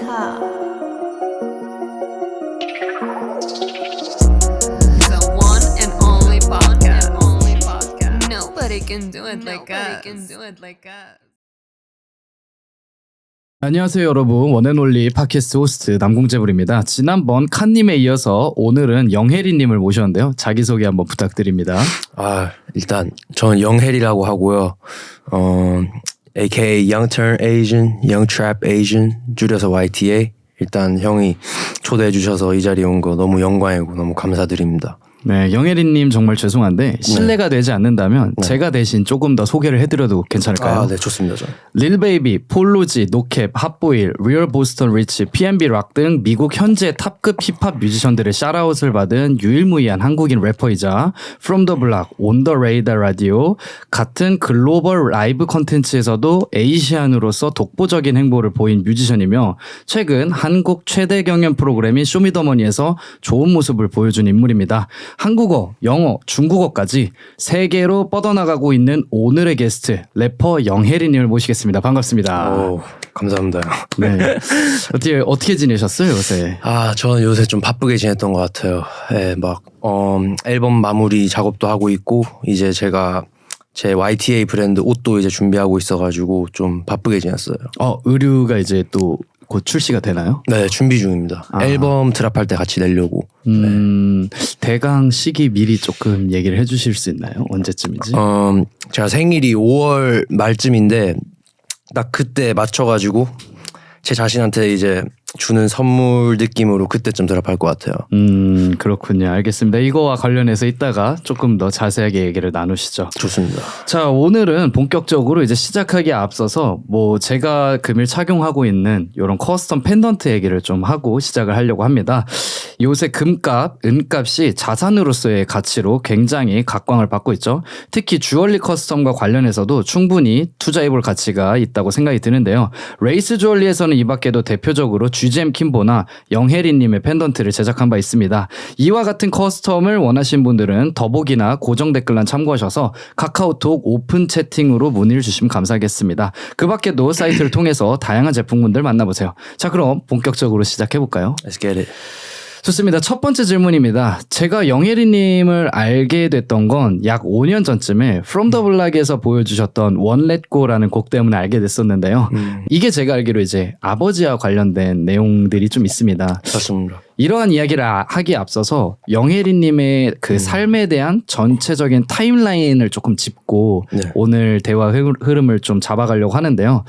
ค่ะThe one and only podcast. Nobody can do it like us. 안녕하세요 여러분, 원앤올리 팟캐스트 호스트 남궁재불입니다. 지난번 칸님에 이어서 오늘은 영혜리님을 모셨는데요. 자기소개 한번 부탁드립니다. 일단 저는 영혜리라고 하고요. AKA Young Turn Asian, Young Trap Asian, 줄여서 YTA. 일단 형이 초대해 주셔서 이 자리에 온 거 너무 영광이고 너무 감사드립니다. 네, 영혜리님 정말 죄송한데 실례가 되지 않는다면 제가 대신 조금 더 소개를 해드려도 괜찮을까요? 네, 좋습니다. 저. 릴베이비, 폴로지, 노캡, 핫보일, 리얼 보스턴 리치, PNB 락 등 미국 현재 탑급 힙합 뮤지션들의 샤라웃을 받은 유일무이한 한국인 래퍼이자 From the Block, On the Radar Radio 같은 글로벌 라이브 컨텐츠에서도 에이시안으로서 독보적인 행보를 보인 뮤지션이며 최근 한국 최대 경연 프로그램인 쇼미더머니에서 좋은 모습을 보여준 인물입니다. 한국어, 영어, 중국어까지 세계로 뻗어나가고 있는 오늘의 게스트 래퍼 영혜리님을 모시겠습니다. 반갑습니다. 오, 감사합니다. 네. 어떻게 지내셨어요 요새? 저는 요새 좀 바쁘게 지냈던 것 같아요. 네, 앨범 마무리 작업도 하고 있고 이제 제가 제 YTA 브랜드 옷도 이제 준비하고 있어가지고 좀 바쁘게 지냈어요. 의류가 이제 또 곧 출시가 되나요? 네, 준비 중입니다. 앨범 드랍할 때 같이 내려고. 대강 시기 미리 조금 얘기를 해주실 수 있나요? 언제쯤인지? 제가 생일이 5월 말쯤인데 딱 그때 맞춰가지고 제 자신한테 이제 주는 선물 느낌으로 그때쯤 드랍할 것 같아요. 그렇군요. 알겠습니다. 이거와 관련해서 이따가 조금 더 자세하게 얘기를 나누시죠. 좋습니다. 자, 오늘은 본격적으로 이제 시작하기에 앞서서 제가 금일 착용하고 있는 이런 커스텀 펜던트 얘기를 좀 하고 시작을 하려고 합니다. 요새 금값, 은값이 자산으로서의 가치로 굉장히 각광을 받고 있죠. 특히 주얼리 커스텀과 관련해서도 충분히 투자해볼 가치가 있다고 생각이 드는데요. 레이스 주얼리에서는 이 밖에도 대표적으로 GM 킴보나 영혜리님의 펜던트를 제작한 바 있습니다. 이와 같은 커스텀을 원하신 분들은 더보기나 고정 댓글란 참고하셔서 카카오톡 오픈 채팅으로 문의를 주시면 감사하겠습니다. 그 밖에도 사이트를 통해서 다양한 제품군들 만나보세요. 자, 그럼 본격적으로 시작해볼까요? Let's get it. 좋습니다. 첫 번째 질문입니다. 제가 영혜리님을 알게 됐던 건 약 5년 전쯤에 From the Block에서 보여주셨던 One Let Go라는 곡 때문에 알게 됐었는데요. 이게 제가 알기로 이제 아버지와 관련된 내용들이 좀 있습니다. 맞습니다. 이러한 이야기를 하기에 앞서서 영혜리님의 그 삶에 대한 전체적인 타임라인을 조금 짚고 오늘 대화 흐름을 좀 잡아가려고 하는데요.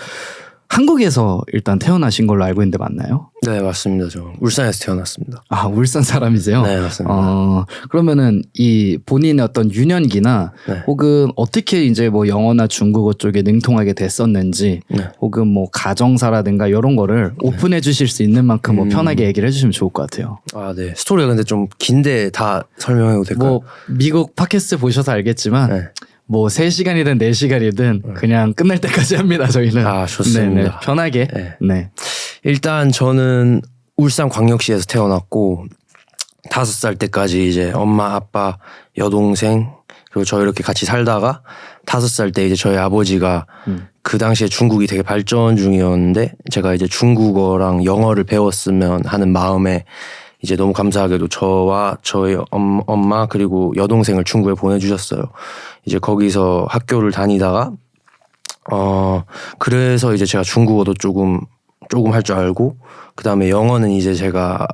한국에서 일단 태어나신 걸로 알고 있는데 맞나요? 네, 맞습니다. 저 울산에서 태어났습니다. 울산 사람이세요? 네, 맞습니다. 그러면은 이 본인의 어떤 유년기나 혹은 어떻게 이제 영어나 중국어 쪽에 능통하게 됐었는지 혹은 가정사라든가 이런 거를 오픈해 주실 수 있는 만큼 편하게 얘기를 해주시면 좋을 것 같아요. 네. 스토리가 근데 좀 긴데 다 설명해도 될까요? 미국 팟캐스트 보셔서 알겠지만 3시간이든 4시간이든 그냥 끝날 때까지 합니다, 저희는. 좋습니다. 네네, 편하게. 네. 일단 저는 울산광역시에서 태어났고 5살 때까지 이제 엄마, 아빠, 여동생 그리고 저 이렇게 같이 살다가 5살 때 이제 저희 아버지가 그 당시에 중국이 되게 발전 중이었는데 제가 이제 중국어랑 영어를 배웠으면 하는 마음에 이제 너무 감사하게도 저와 저희 엄마 그리고 여동생을 중국에 보내주셨어요. 이제 거기서 학교를 다니다가 그래서 이제 제가 중국어도 조금 할 줄 알고 그 다음에 영어는 이제 제가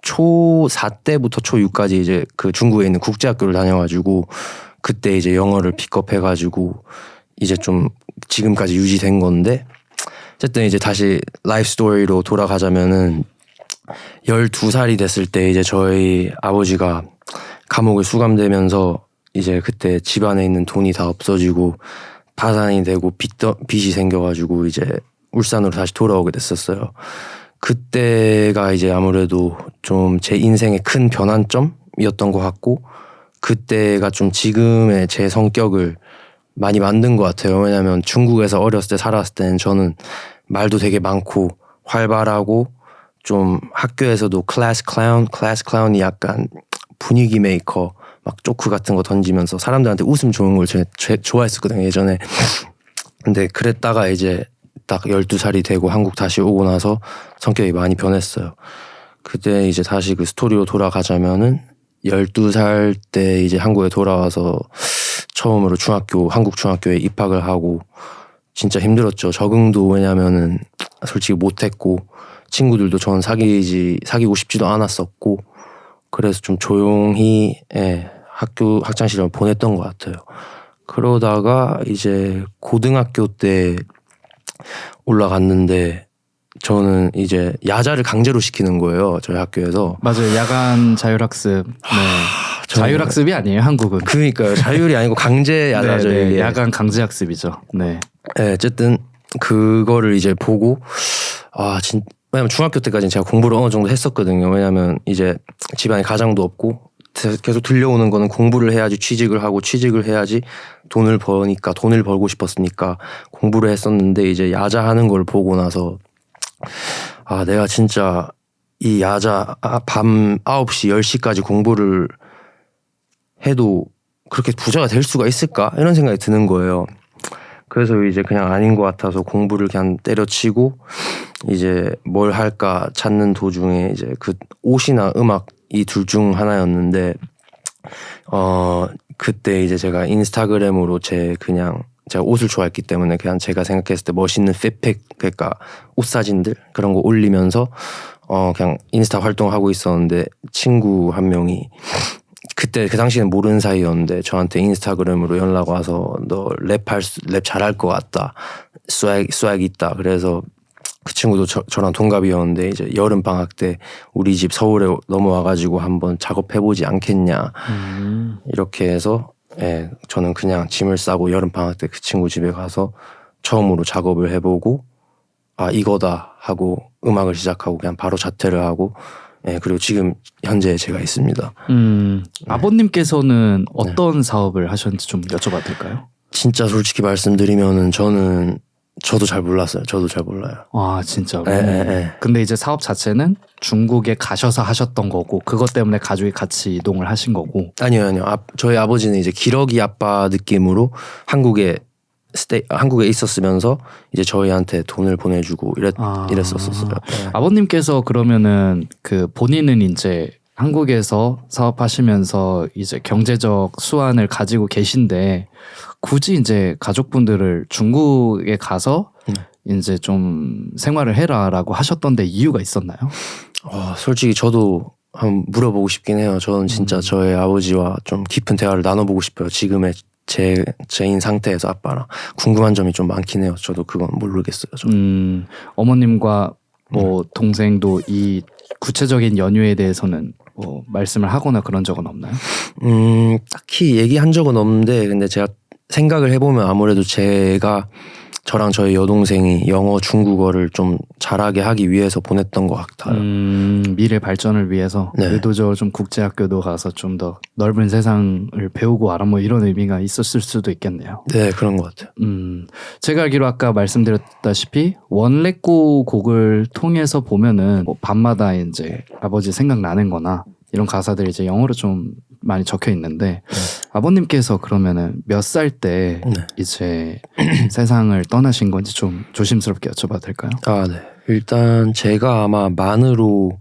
초4 때부터 초6까지 이제 그 중국에 있는 국제학교를 다녀가지고 그때 이제 영어를 픽업해가지고 이제 좀 지금까지 유지된 건데 어쨌든 이제 다시 라이프 스토리로 돌아가자면은 12살이 됐을 때 이제 저희 아버지가 감옥에 수감되면서 이제 그때 집안에 있는 돈이 다 없어지고 파산이 되고 빚이 생겨가지고 이제 울산으로 다시 돌아오게 됐었어요. 그때가 이제 아무래도 좀 제 인생의 큰 변환점이었던 것 같고 그때가 좀 지금의 제 성격을 많이 만든 것 같아요. 왜냐하면 중국에서 어렸을 때 살았을 때는 저는 말도 되게 많고 활발하고 좀 학교에서도 클래스 클라운이 약간 분위기 메이커 막 조크 같은 거 던지면서 사람들한테 웃음 주는 걸 좋아했었거든요 예전에. 근데 그랬다가 이제 딱 12살이 되고 한국 다시 오고 나서 성격이 많이 변했어요. 그때 이제 다시 그 스토리로 돌아가자면은 12살 때 이제 한국에 돌아와서 처음으로 한국 중학교에 입학을 하고 진짜 힘들었죠. 적응도 왜냐면은 솔직히 못했고 친구들도 전 사귀고 싶지도 않았었고 그래서 좀 조용히 학창 시절을 보냈던 것 같아요. 그러다가 이제 고등학교 때 올라갔는데 저는 이제 야자를 강제로 시키는 거예요. 저희 학교에서. 맞아요. 야간 자율학습. 네. 자율학습이 아니에요, 한국은. 그러니까요. 자율이 아니고 강제 야자죠. 네, 이게. 야간 강제학습이죠. 네. 네, 어쨌든 그거를 이제 보고 왜냐면 중학교 때까지는 제가 공부를 어느 정도 했었거든요. 왜냐면 이제 집안에 가장도 없고 계속 들려오는 거는 공부를 해야지 취직을 하고 취직을 해야지 돈을 버니까 돈을 벌고 싶었으니까 공부를 했었는데 이제 야자하는 걸 보고 나서 내가 진짜 이 야자 밤 9시 10시까지 공부를 해도 그렇게 부자가 될 수가 있을까? 이런 생각이 드는 거예요. 그래서 이제 그냥 아닌 것 같아서 공부를 그냥 때려치고 이제 뭘 할까 찾는 도중에 이제 그 옷이나 음악 이 둘 중 하나였는데 그때 이제 제가 인스타그램으로 제가 옷을 좋아했기 때문에 그냥 제가 생각했을 때 멋있는 핏팩 그러니까 옷 사진들 그런 거 올리면서 그냥 인스타 활동하고 있었는데 친구 한 명이 그때 그 당시에는 모르는 사이였는데 저한테 인스타그램으로 연락 와서 너 랩 잘할 것 같다. 스웩 있다. 그래서 그 친구도 저랑 동갑이었는데 이제 여름 방학 때 우리 집 서울에 넘어와가지고 한번 작업해보지 않겠냐. 이렇게 해서 저는 그냥 짐을 싸고 여름 방학 때 그 친구 집에 가서 처음으로 작업을 해보고 이거다 하고 음악을 시작하고 그냥 바로 자퇴를 하고 그리고 지금 현재 제가 있습니다. 아버님께서는 어떤 사업을 하셨는지 좀 여쭤봐도 될까요? 진짜 솔직히 말씀드리면은 저도 잘 몰랐어요. 저도 잘 몰라요. 진짜로? 근데 이제 사업 자체는 중국에 가셔서 하셨던 거고 그것 때문에 가족이 같이 이동을 하신 거고. 아니요. 저희 아버지는 이제 기러기 아빠 느낌으로 한국에 있었으면서 이제 저희한테 돈을 보내주고 이랬었어요. 네. 아버님께서 그러면은 그 본인은 이제 한국에서 사업하시면서 이제 경제적 수완을 가지고 계신데 굳이 이제 가족분들을 중국에 가서 이제 좀 생활을 해라라고 하셨던데 이유가 있었나요? 솔직히 저도 한번 물어보고 싶긴 해요. 저는 진짜 저의 아버지와 좀 깊은 대화를 나눠보고 싶어요. 지금의 제인 상태에서 아빠랑 궁금한 점이 좀 많긴 해요. 저도 그건 모르겠어요. 어머님과 뭐 동생도 이 구체적인 연유에 대해서는 뭐 말씀을 하거나 그런 적은 없나요? 딱히 얘기한 적은 없는데 근데 제가 생각을 해보면 아무래도 저랑 저희 여동생이 영어, 중국어를 좀 잘하게 하기 위해서 보냈던 것 같아요. 미래 발전을 위해서 의도적으로 좀 국제학교도 가서 좀 더 넓은 세상을 배우고 와라 뭐 이런 의미가 있었을 수도 있겠네요. 네, 그런 것 같아요. 제가 알기로 아까 말씀드렸다시피 원래꼬 곡을 통해서 보면은 뭐 밤마다 이제 아버지 생각나는 거나 이런 가사들이 이제 영어로 좀 많이 적혀 있는데 아버님께서 그러면은 몇 살 때 이제 세상을 떠나신 건지 좀 조심스럽게 여쭤봐도 될까요? 네. 일단 제가 아마 만으로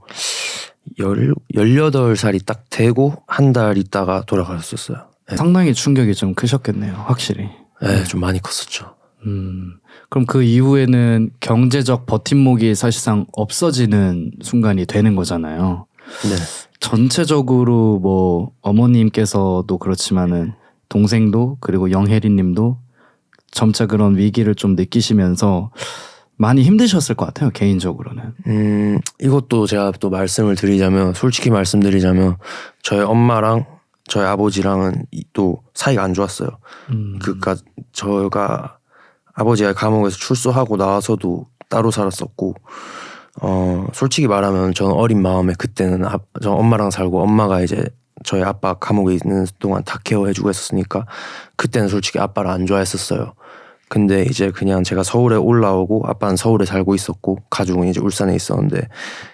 18살이 딱 되고 한 달 있다가 돌아가셨었어요. 네. 상당히 충격이 좀 크셨겠네요. 확실히. 네, 좀 많이 컸었죠. 그럼 그 이후에는 경제적 버팀목이 사실상 없어지는 순간이 되는 거잖아요. 네. 전체적으로 뭐 어머님께서도 그렇지만은 동생도 그리고 영혜리님도 점차 그런 위기를 좀 느끼시면서 많이 힘드셨을 것 같아요. 개인적으로는. 이것도 제가 또 솔직히 말씀드리자면 저희 엄마랑 저희 아버지랑은 또 사이가 안 좋았어요. 그러니까 저희가 아버지가 감옥에서 출소하고 나와서도 따로 살았었고 솔직히 말하면 저는 어린 마음에 그때는 저 엄마랑 살고 엄마가 이제 저희 아빠 감옥에 있는 동안 다 케어해주고 했었으니까 그때는 솔직히 아빠를 안 좋아했었어요. 근데 이제 그냥 제가 서울에 올라오고 아빠는 서울에 살고 있었고 가족은 이제 울산에 있었는데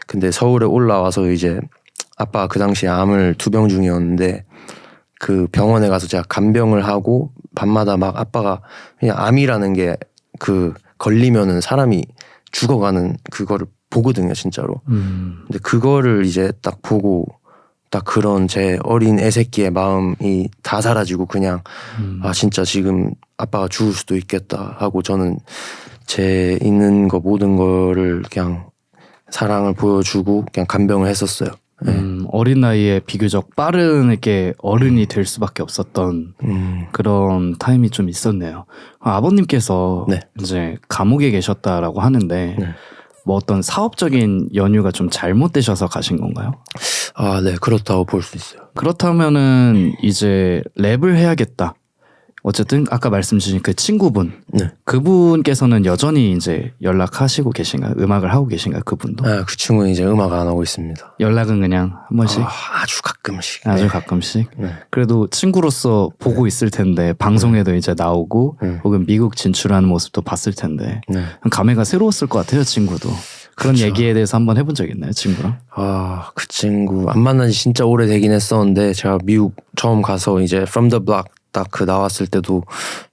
근데 서울에 올라와서 이제 아빠가 그 당시에 암을 투병 중이었는데 그 병원에 가서 제가 간병을 하고 밤마다 막 아빠가 그냥 암이라는 게 그 걸리면은 사람이 죽어가는 그거를 보거든요, 진짜로. 근데 그거를 이제 딱 보고 딱 그런 제 어린 애새끼의 마음이 다 사라지고 그냥 아 진짜 지금 아빠가 죽을 수도 있겠다 하고 저는 제 있는 거 모든 거를 그냥 사랑을 보여주고 그냥 간병을 했었어요. 어린 나이에 비교적 빠르게 어른이 될 수밖에 없었던 그런 타임이 좀 있었네요. 아버님께서 네. 이제 감옥에 계셨다라고 하는데 네. 뭐 어떤 사업적인 연유가 좀 잘못되셔서 가신 건가요? 아, 네, 그렇다고 볼 수 있어요. 그렇다면은 이제 랩을 해야겠다. 어쨌든 아까 말씀 주신 그 친구분, 네. 그분께서는 여전히 이제 연락하시고 계신가요? 음악을 하고 계신가요? 그분도? 아, 그 친구는 이제 음악 안 하고 있습니다. 연락은 그냥 한 번씩? 아주 가끔씩. 아주 네. 가끔씩? 네. 그래도 친구로서 보고 있을 텐데 방송에도 이제 나오고 혹은 미국 진출하는 모습도 봤을 텐데 네. 감회가 새로웠을 것 같아요, 친구도. 그런 그쵸. 얘기에 대해서 한번 해본 적 있나요, 친구랑? 아, 그 친구 안 만난 지 진짜 오래되긴 했었는데 제가 미국 처음 가서 이제 From the Block 딱 그 나왔을 때도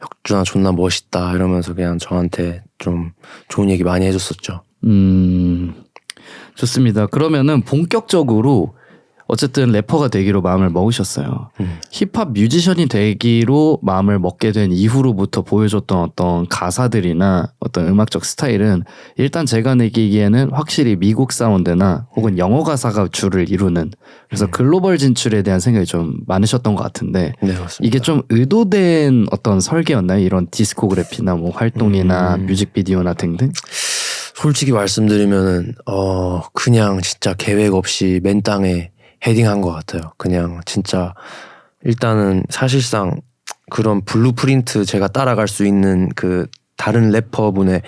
혁준아 존나 멋있다 이러면서 그냥 저한테 좀 좋은 얘기 많이 해줬었죠. 좋습니다. 그러면은 본격적으로 어쨌든 래퍼가 되기로 마음을 먹으셨어요. 힙합 뮤지션이 되기로 마음을 먹게 된 이후로부터 보여줬던 어떤 가사들이나 어떤 음악적 스타일은 일단 제가 느끼기에는 확실히 미국 사운드나 혹은 영어 가사가 주를 이루는 그래서 글로벌 진출에 대한 생각이 좀 많으셨던 것 같은데 네, 맞습니다. 이게 좀 의도된 어떤 설계였나요? 이런 디스코그래피나 뭐 활동이나 뮤직비디오나 등등? 솔직히 말씀드리면은 그냥 진짜 계획 없이 맨 땅에 헤딩한 것 같아요. 그냥 진짜 일단은 사실상 그런 블루프린트 제가 따라갈 수 있는 그 다른 래퍼분의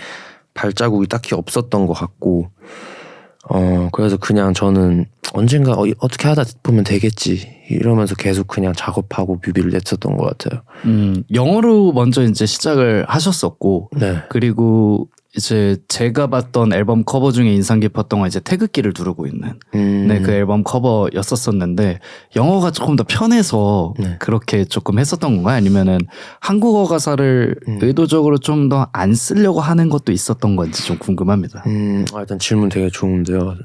발자국이 딱히 없었던 것 같고 그래서 그냥 저는 언젠가 어떻게 하다 보면 되겠지 이러면서 계속 그냥 작업하고 뮤비를 냈었던 것 같아요. 영어로 먼저 이제 시작을 하셨었고 네. 그리고 이제 제가 봤던 앨범 커버 중에 인상 깊었던 건 이제 태극기를 두르고 있는 네, 그 앨범 커버였었는데 영어가 조금 더 편해서 네. 그렇게 조금 했었던 건가요? 아니면은 한국어 가사를 의도적으로 좀 더 안 쓰려고 하는 것도 있었던 건지 좀 궁금합니다. 일단 질문 되게 좋은데요.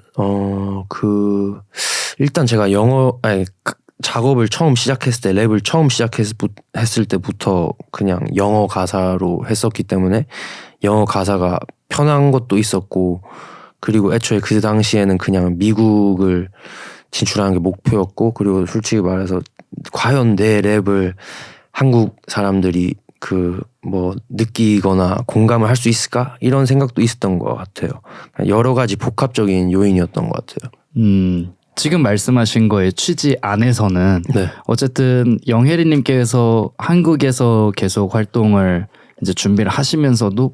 일단 제가 작업을 처음 시작했을 때 랩을 처음 시작했을 때부터 그냥 영어 가사로 했었기 때문에 영어 가사가 편한 것도 있었고 그리고 애초에 그 당시에는 그냥 미국을 진출하는 게 목표였고 그리고 솔직히 말해서 과연 내 랩을 한국 사람들이 느끼거나 공감을 할 수 있을까? 이런 생각도 있었던 것 같아요. 여러 가지 복합적인 요인이었던 것 같아요. 지금 말씀하신 거의 취지 안에서는 네. 어쨌든 영혜리님께서 한국에서 계속 활동을 이제 준비를 하시면서도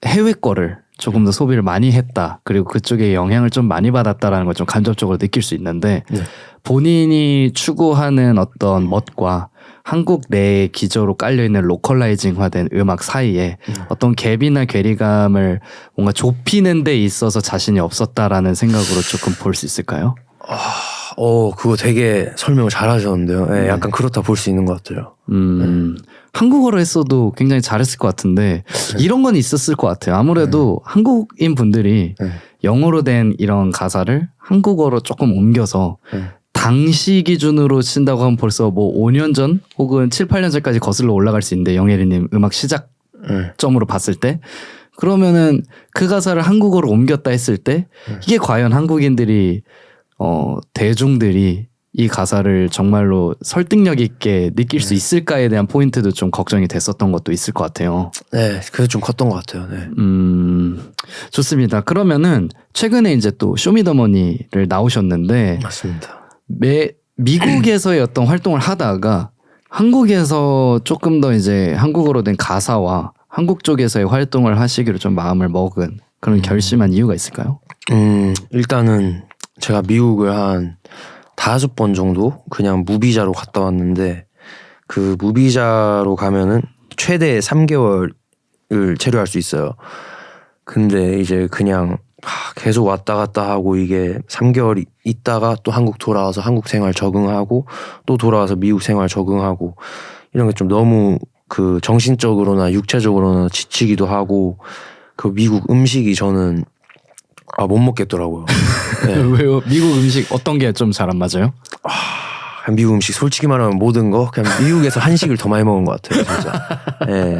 해외 거를 조금 더 소비를 많이 했다. 그리고 그쪽에 영향을 좀 많이 받았다라는 걸 좀 간접적으로 느낄 수 있는데 네. 본인이 추구하는 어떤 멋과 한국 내에 기저로 깔려있는 로컬라이징화된 음악 사이에 어떤 갭이나 괴리감을 뭔가 좁히는 데 있어서 자신이 없었다라는 생각으로 조금 볼 수 있을까요? 그거 되게 설명을 잘 하셨는데요. 네, 약간 그렇다 볼 수 있는 것 같아요. 한국어로 했어도 굉장히 잘했을 것 같은데 이런 건 있었을 것 같아요. 아무래도 한국인 분들이 영어로 된 이런 가사를 한국어로 조금 옮겨서 당시 기준으로 친다고 하면 벌써 뭐 5년 전 혹은 7, 8년 전까지 거슬러 올라갈 수 있는데 영예리님 음악 시작점으로 봤을 때 그러면은 그 가사를 한국어로 옮겼다 했을 때 이게 과연 한국인들이 대중들이 이 가사를 정말로 설득력 있게 느낄 수 있을까에 대한 포인트도 좀 걱정이 됐었던 것도 있을 것 같아요. 네, 그게 좀 컸던 것 같아요. 네. 좋습니다. 그러면은 최근에 이제 또 쇼미더머니를 나오셨는데 맞습니다. 미국에서의 어떤 활동을 하다가 한국에서 조금 더 이제 한국어로 된 가사와 한국 쪽에서의 활동을 하시기로 좀 마음을 먹은 그런 결심한 이유가 있을까요? 일단은 제가 미국을 한 5번 정도 그냥 무비자로 갔다 왔는데 그 무비자로 가면은 최대 3개월을 체류할 수 있어요. 근데 이제 그냥 계속 왔다 갔다 하고 이게 3개월 있다가 또 한국 돌아와서 한국 생활 적응하고 또 돌아와서 미국 생활 적응하고 이런 게 좀 너무 그 정신적으로나 육체적으로나 지치기도 하고 그 미국 음식이 저는 못 먹겠더라고요. 네. 왜요? 미국 음식 어떤 게 좀 잘 안 맞아요? 미국 음식 솔직히 말하면 모든 거 그냥 미국에서 한식을 더 많이 먹은 것 같아요, 진짜. 네.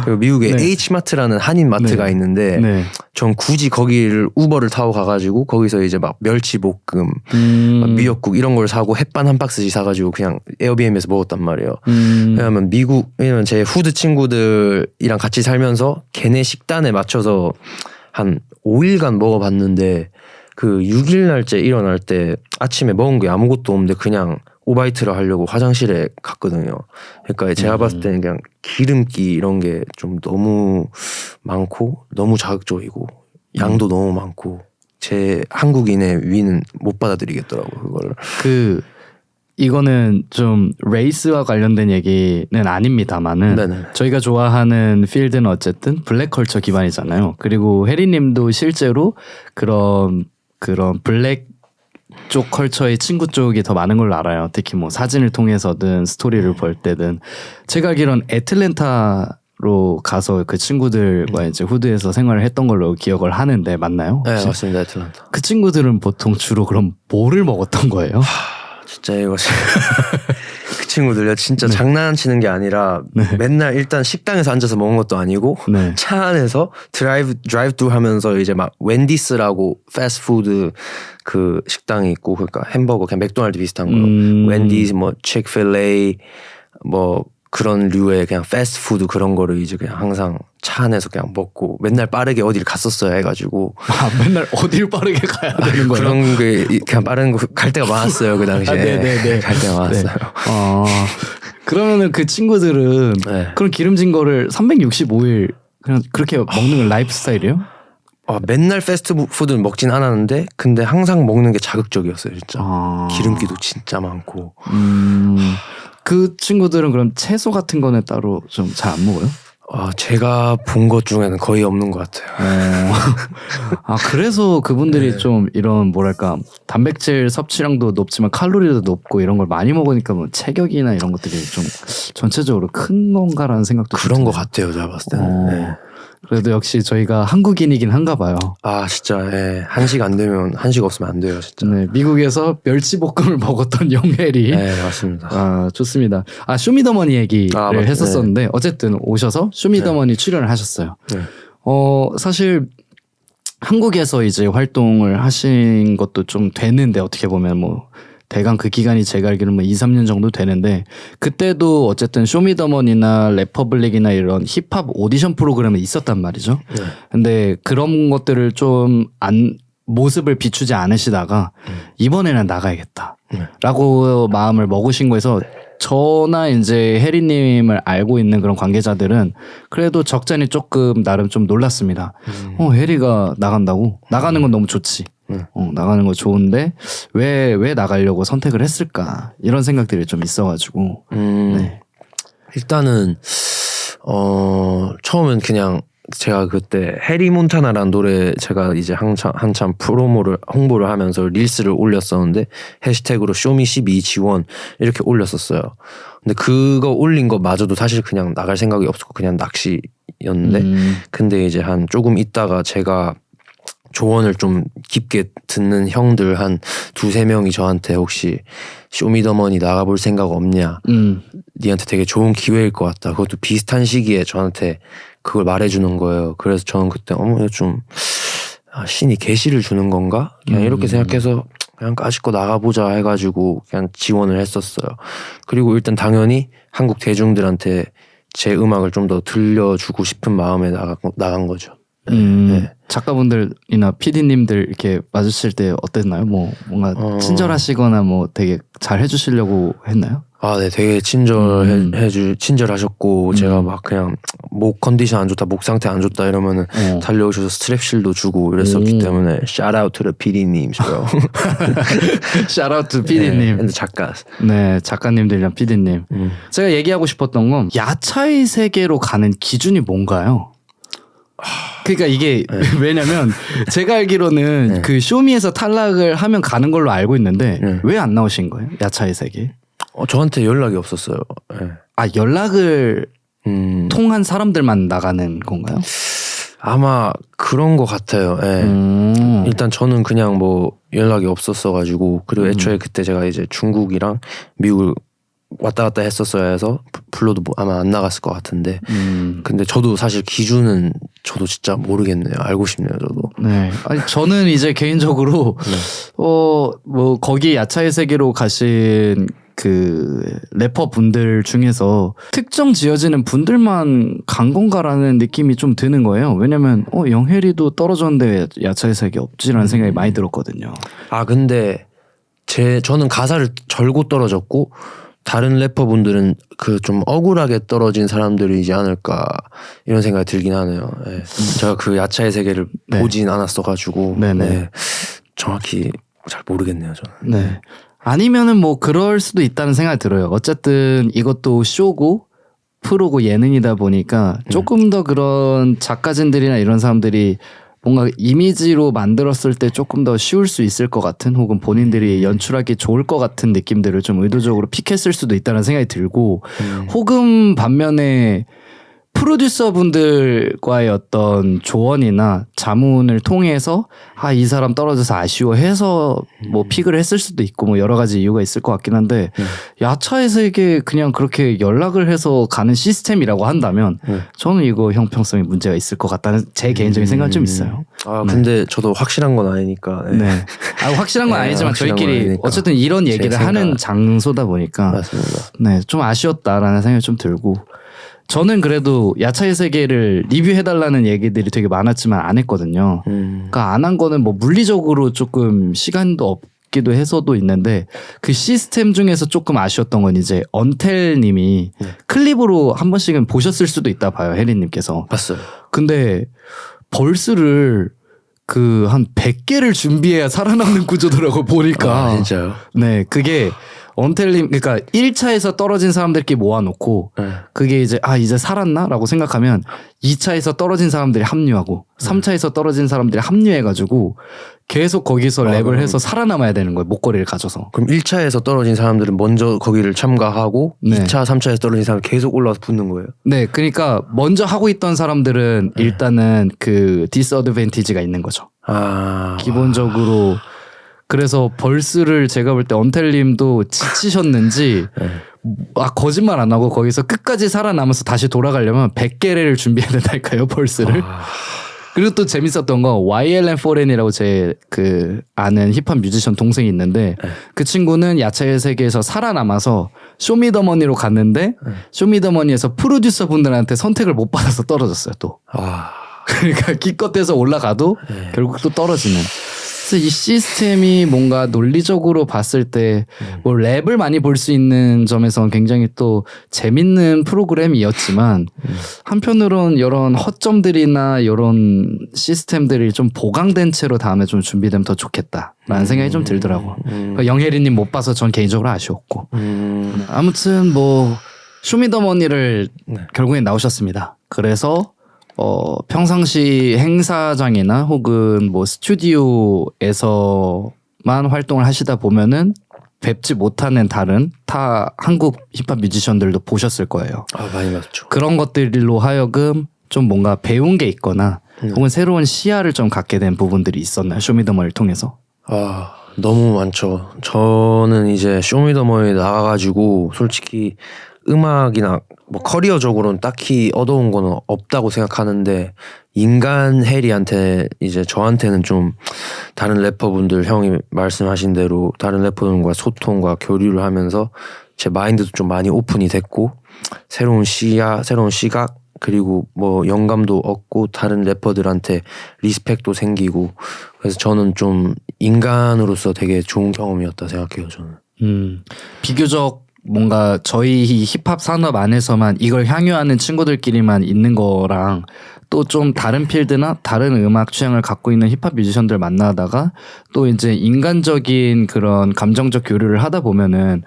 그리고 미국에 네. H마트라는 한인 마트가 네. 있는데 네. 전 굳이 거기를 우버를 타고 가가지고 거기서 이제 막 멸치볶음, 막 미역국 이런 걸 사고 햇반 한 박스씩 사가지고 그냥 에어비앤비에서 먹었단 말이에요. 왜냐면 제 후드 친구들이랑 같이 살면서 걔네 식단에 맞춰서 한 5일간 먹어봤는데 그 6일 날째 일어날 때 아침에 먹은 게 아무것도 없는데 그냥 오바이트를 하려고 화장실에 갔거든요. 그러니까 제가 봤을 때는 그냥 기름기 이런 게 좀 너무 많고 너무 자극적이고 양도 너무 많고 제 한국인의 위는 못 받아들이겠더라고요, 그걸. 이거는 좀 레이스와 관련된 얘기는 아닙니다만은 네네. 저희가 좋아하는 필드는 어쨌든 블랙 컬처 기반이잖아요. 그리고 해리님도 실제로 그런 블랙 쪽 컬처의 친구 쪽이 더 많은 걸로 알아요. 특히 뭐 사진을 통해서든 스토리를 볼 때든 제가 알기로는 애틀랜타로 가서 그 친구들과 이제 후드에서 생활을 했던 걸로 기억을 하는데 맞나요? 네, 혹시? 맞습니다. 애틀랜타. 그 친구들은 보통 주로 그럼 뭐를 먹었던 거예요? 진짜 이거 그 친구들요 진짜 장난치는 게 아니라 맨날 일단 식당에서 앉아서 먹은 것도 아니고 네. 차 안에서 드라이브 뚜 하면서 이제 막 웬디스라고 패스트푸드 그 식당이 있고 그러니까 햄버거 그냥 맥도날드 비슷한 거 웬디스 뭐 치크필레이 뭐 그런 류의 그냥 패스트푸드 그런 거를 이제 그냥 항상 차 안에서 그냥 먹고 맨날 빠르게 어디를 갔었어야 해가지고 맨날 어딜 빠르게 가야 되는 거예요? 그런 게 그냥 빠른 거 갈 때가 많았어요 그 당시에. 네네네. 갈 때가 많았어요. 그러면은 그 친구들은 네. 그런 기름진 거를 365일 그냥 그렇게 먹는 건 라이프 스타일이에요? 맨날 패스트푸드는 먹진 않았는데 근데 항상 먹는 게 자극적이었어요 진짜. 기름기도 진짜 많고. 그 친구들은 그럼 채소 같은 거는 따로 좀 잘 안 먹어요? 제가 본 것 중에는 거의 없는 것 같아요. 그래서 그분들이 좀 이런 뭐랄까 단백질 섭취량도 높지만 칼로리도 높고 이런 걸 많이 먹으니까 뭐 체격이나 이런 것들이 좀 전체적으로 큰 건가라는 생각도 그런 것 드네요. 같아요 제가 봤을 때는. 네. 그래도 역시 저희가 한국인이긴 한가 봐요. 진짜 한식 안 되면 한식 없으면 안 돼요 진짜. 네, 미국에서 멸치볶음을 먹었던 영혜리. 네 맞습니다. 좋습니다. 쇼미더머니 얘기를 했었었는데 어쨌든 오셔서 쇼미더머니 출연을 하셨어요. 네. 사실 한국에서 이제 활동을 하신 것도 좀 되는데 어떻게 보면 뭐 대강 그 기간이 제가 알기로는 뭐 2, 3년 정도 되는데 그때도 어쨌든 쇼미더머니나 래퍼블릭이나 이런 힙합 오디션 프로그램에 있었단 말이죠. 네. 근데 그런 것들을 좀 모습을 비추지 않으시다가 이번에는 나가야겠다. 라고 마음을 먹으신 거에서 저나 이제 혜리님을 알고 있는 그런 관계자들은 그래도 적잖이 조금 나름 좀 놀랐습니다. 혜리가 나간다고? 나가는 건 너무 좋지. 나가는 거 좋은데 왜 나가려고 선택을 했을까 이런 생각들이 좀 있어가지고 네. 일단은 처음엔 그냥 제가 그때 해리 몬타나라는 노래 제가 이제 한참 홍보를 하면서 릴스를 올렸었는데 해시태그로 쇼미12 지원 이렇게 올렸었어요. 근데 그거 올린 거마저도 사실 그냥 나갈 생각이 없었고 그냥 낚시였는데 근데 이제 한 조금 있다가 제가 조언을 좀 깊게 듣는 형들 한 2-3명이 저한테 혹시 쇼미더머니 나가볼 생각 없냐. 니한테 되게 좋은 기회일 것 같다. 그것도 비슷한 시기에 저한테 그걸 말해주는 거예요. 그래서 저는 그때 좀 신이 계시를 주는 건가? 그냥 이렇게 생각해서 그냥 까짓거 나가보자 해가지고 그냥 지원을 했었어요. 그리고 일단 당연히 한국 대중들한테 제 음악을 좀 더 들려주고 싶은 마음에 나간 거죠. 네. 작가분들이나 PD님들 이렇게 마주칠 때 어땠나요? 뭐 뭔가 친절하시거나 뭐 되게 잘 해주시려고 했나요? 네, 되게 친절하셨고 제가 막 그냥 목 컨디션 안 좋다, 목 상태 안 좋다 이러면은 달려오셔서 스트랩실도 주고 이랬었기 때문에 shout out to the PD님. shout out to PD님. 근데 작가. 네, 작가님들이랑 PD님. 제가 얘기하고 싶었던 건 야차의 세계로 가는 기준이 뭔가요? 그러니까 이게 왜냐면 제가 알기로는 그 쇼미에서 탈락을 하면 가는 걸로 알고 있는데 왜 안 나오신 거예요? 야차의 세계? 저한테 연락이 없었어요. 연락을 통한 사람들만 나가는 건가요? 아마 그런 것 같아요. 예. 일단 저는 그냥 뭐 연락이 없었어가지고 그리고 애초에 그때 제가 이제 중국이랑 미국을 왔다 갔다 했었어야 해서 불러도 뭐 아마 안 나갔을 것 같은데 근데 저도 사실 기준은 저도 진짜 모르겠네요. 알고 싶네요, 저도. 네. 아니 저는 이제 개인적으로 뭐 거기 야차의 세계로 가신 그 래퍼 분들 중에서 특정 지어지는 분들만 간 건가라는 느낌이 좀 드는 거예요. 왜냐면 영혜리도 떨어졌는데 야차의 세계 없지라는 생각이 많이 들었거든요. 아 근데 저는 가사를 절고 떨어졌고 다른 래퍼분들은 그 좀 억울하게 떨어진 사람들이지 않을까 이런 생각이 들긴 하네요. 네. 제가 그 야차의 세계를 보진 않았어가지고 네. 정확히 잘 모르겠네요, 저는. 네. 아니면은 뭐 그럴 수도 있다는 생각이 들어요. 어쨌든 이것도 쇼고 프로고 예능이다 보니까 조금 더 그런 작가진들이나 이런 사람들이 뭔가 이미지로 만들었을 때 조금 더 쉬울 수 있을 것 같은 혹은 본인들이 연출하기 좋을 것 같은 느낌들을 좀 의도적으로 픽했을 수도 있다는 생각이 들고 혹은 반면에 프로듀서 분들과의 어떤 조언이나 자문을 통해서 이 사람 떨어져서 아쉬워해서 뭐 픽을 했을 수도 있고 뭐 여러 가지 이유가 있을 것 같긴 한데 야차의 세계 그냥 그렇게 연락을 해서 가는 시스템이라고 한다면 저는 이거 형평성에 문제가 있을 것 같다는 제 개인적인 생각은 좀 있어요. 근데 저도 확실한 건 아니니까. 네. 확실한 건 아니지만 저희끼리 어쨌든 이런 얘기를 하는 장소다 보니까 맞습니다. 네, 좀 아쉬웠다라는 생각이 좀 들고 저는 그래도 야차의 세계를 리뷰해달라는 얘기들이 되게 많았지만 안 했거든요. 그러니까 안 한 거는 뭐 물리적으로 조금 시간도 없기도 해서도 있는데 그 시스템 중에서 조금 아쉬웠던 건 이제 언텔님이 클립으로 한 번씩은 보셨을 수도 있다 봐요. 혜리님께서. 봤어요. 근데 벌스를 그 한 100개를 준비해야 살아남는 구조더라고 보니까. 진짜요? 네, 그게 언텔님 그러니까 1차에서 떨어진 사람들끼리 모아놓고 그게 이제 이제 살았나라고 생각하면 2차에서 떨어진 사람들이 합류하고 3차에서 떨어진 사람들이 합류해가지고 계속 거기서 랩을 해서 살아남아야 되는 거예요. 목걸이를 가져서. 그럼 1차에서 떨어진 사람들은 먼저 거기를 참가하고 2차, 3차에서 떨어진 사람은 계속 올라와서 붙는 거예요? 네, 그러니까 먼저 하고 있던 사람들은 일단은 그 디스어드밴티지가 있는 거죠. 기본적으로. 그래서 벌스를 제가 볼 때 언텔님도 지치셨는지 거짓말 안 하고 거기서 끝까지 살아남아서 다시 돌아가려면 100개를 준비해야 된다니까요, 벌스를. 그리고 또 재밌었던 거 YLN 포렌이라고 제 그 아는 힙합 뮤지션 동생이 있는데 그 친구는 야차의 세계에서 살아남아서 쇼미더머니로 갔는데 쇼미더머니에서 프로듀서 분들한테 선택을 못 받아서 떨어졌어요 또. 그러니까 기껏해서 올라가도 결국 또 떨어지는. 그래서 이 시스템이 뭔가 논리적으로 봤을 때 뭐 랩을 많이 볼 수 있는 점에서는 굉장히 또 재밌는 프로그램이었지만 한편으로는 이런 허점들이나 이런 시스템들이 좀 보강된 채로 다음에 좀 준비되면 더 좋겠다라는 생각이 좀 들더라고. 그러니까 영혜리님 못 봐서 전 개인적으로 아쉬웠고. 아무튼 뭐 쇼미더머니를 결국엔 나오셨습니다. 그래서 평상시 행사장이나 혹은 뭐 스튜디오에서만 활동을 하시다 보면은 뵙지 못하는 다른 타 한국 힙합 뮤지션들도 보셨을 거예요. 많이 봤죠. 그런 것들로 하여금 좀 뭔가 배운 게 있거나 혹은 새로운 시야를 좀 갖게 된 부분들이 있었나요? 쇼미더머니를 통해서? 너무 많죠. 저는 이제 쇼미더머니 나가가지고 솔직히 음악이나 뭐 커리어적으로는 딱히 얻어온 거는 없다고 생각하는데 인간 해리한테 이제 저한테는 좀 다른 래퍼분들 형이 말씀하신 대로 다른 래퍼들과 소통과 교류를 하면서 제 마인드도 좀 많이 오픈이 됐고 새로운 시야, 새로운 시각 그리고 뭐 영감도 얻고 다른 래퍼들한테 리스펙도 생기고 그래서 저는 좀 인간으로서 되게 좋은 경험이었다 생각해요 저는. 비교적 뭔가 저희 힙합 산업 안에서만 이걸 향유하는 친구들끼리만 있는 거랑 또 좀 다른 필드나 다른 음악 취향을 갖고 있는 힙합 뮤지션들 만나다가 또 이제 인간적인 그런 감정적 교류를 하다 보면은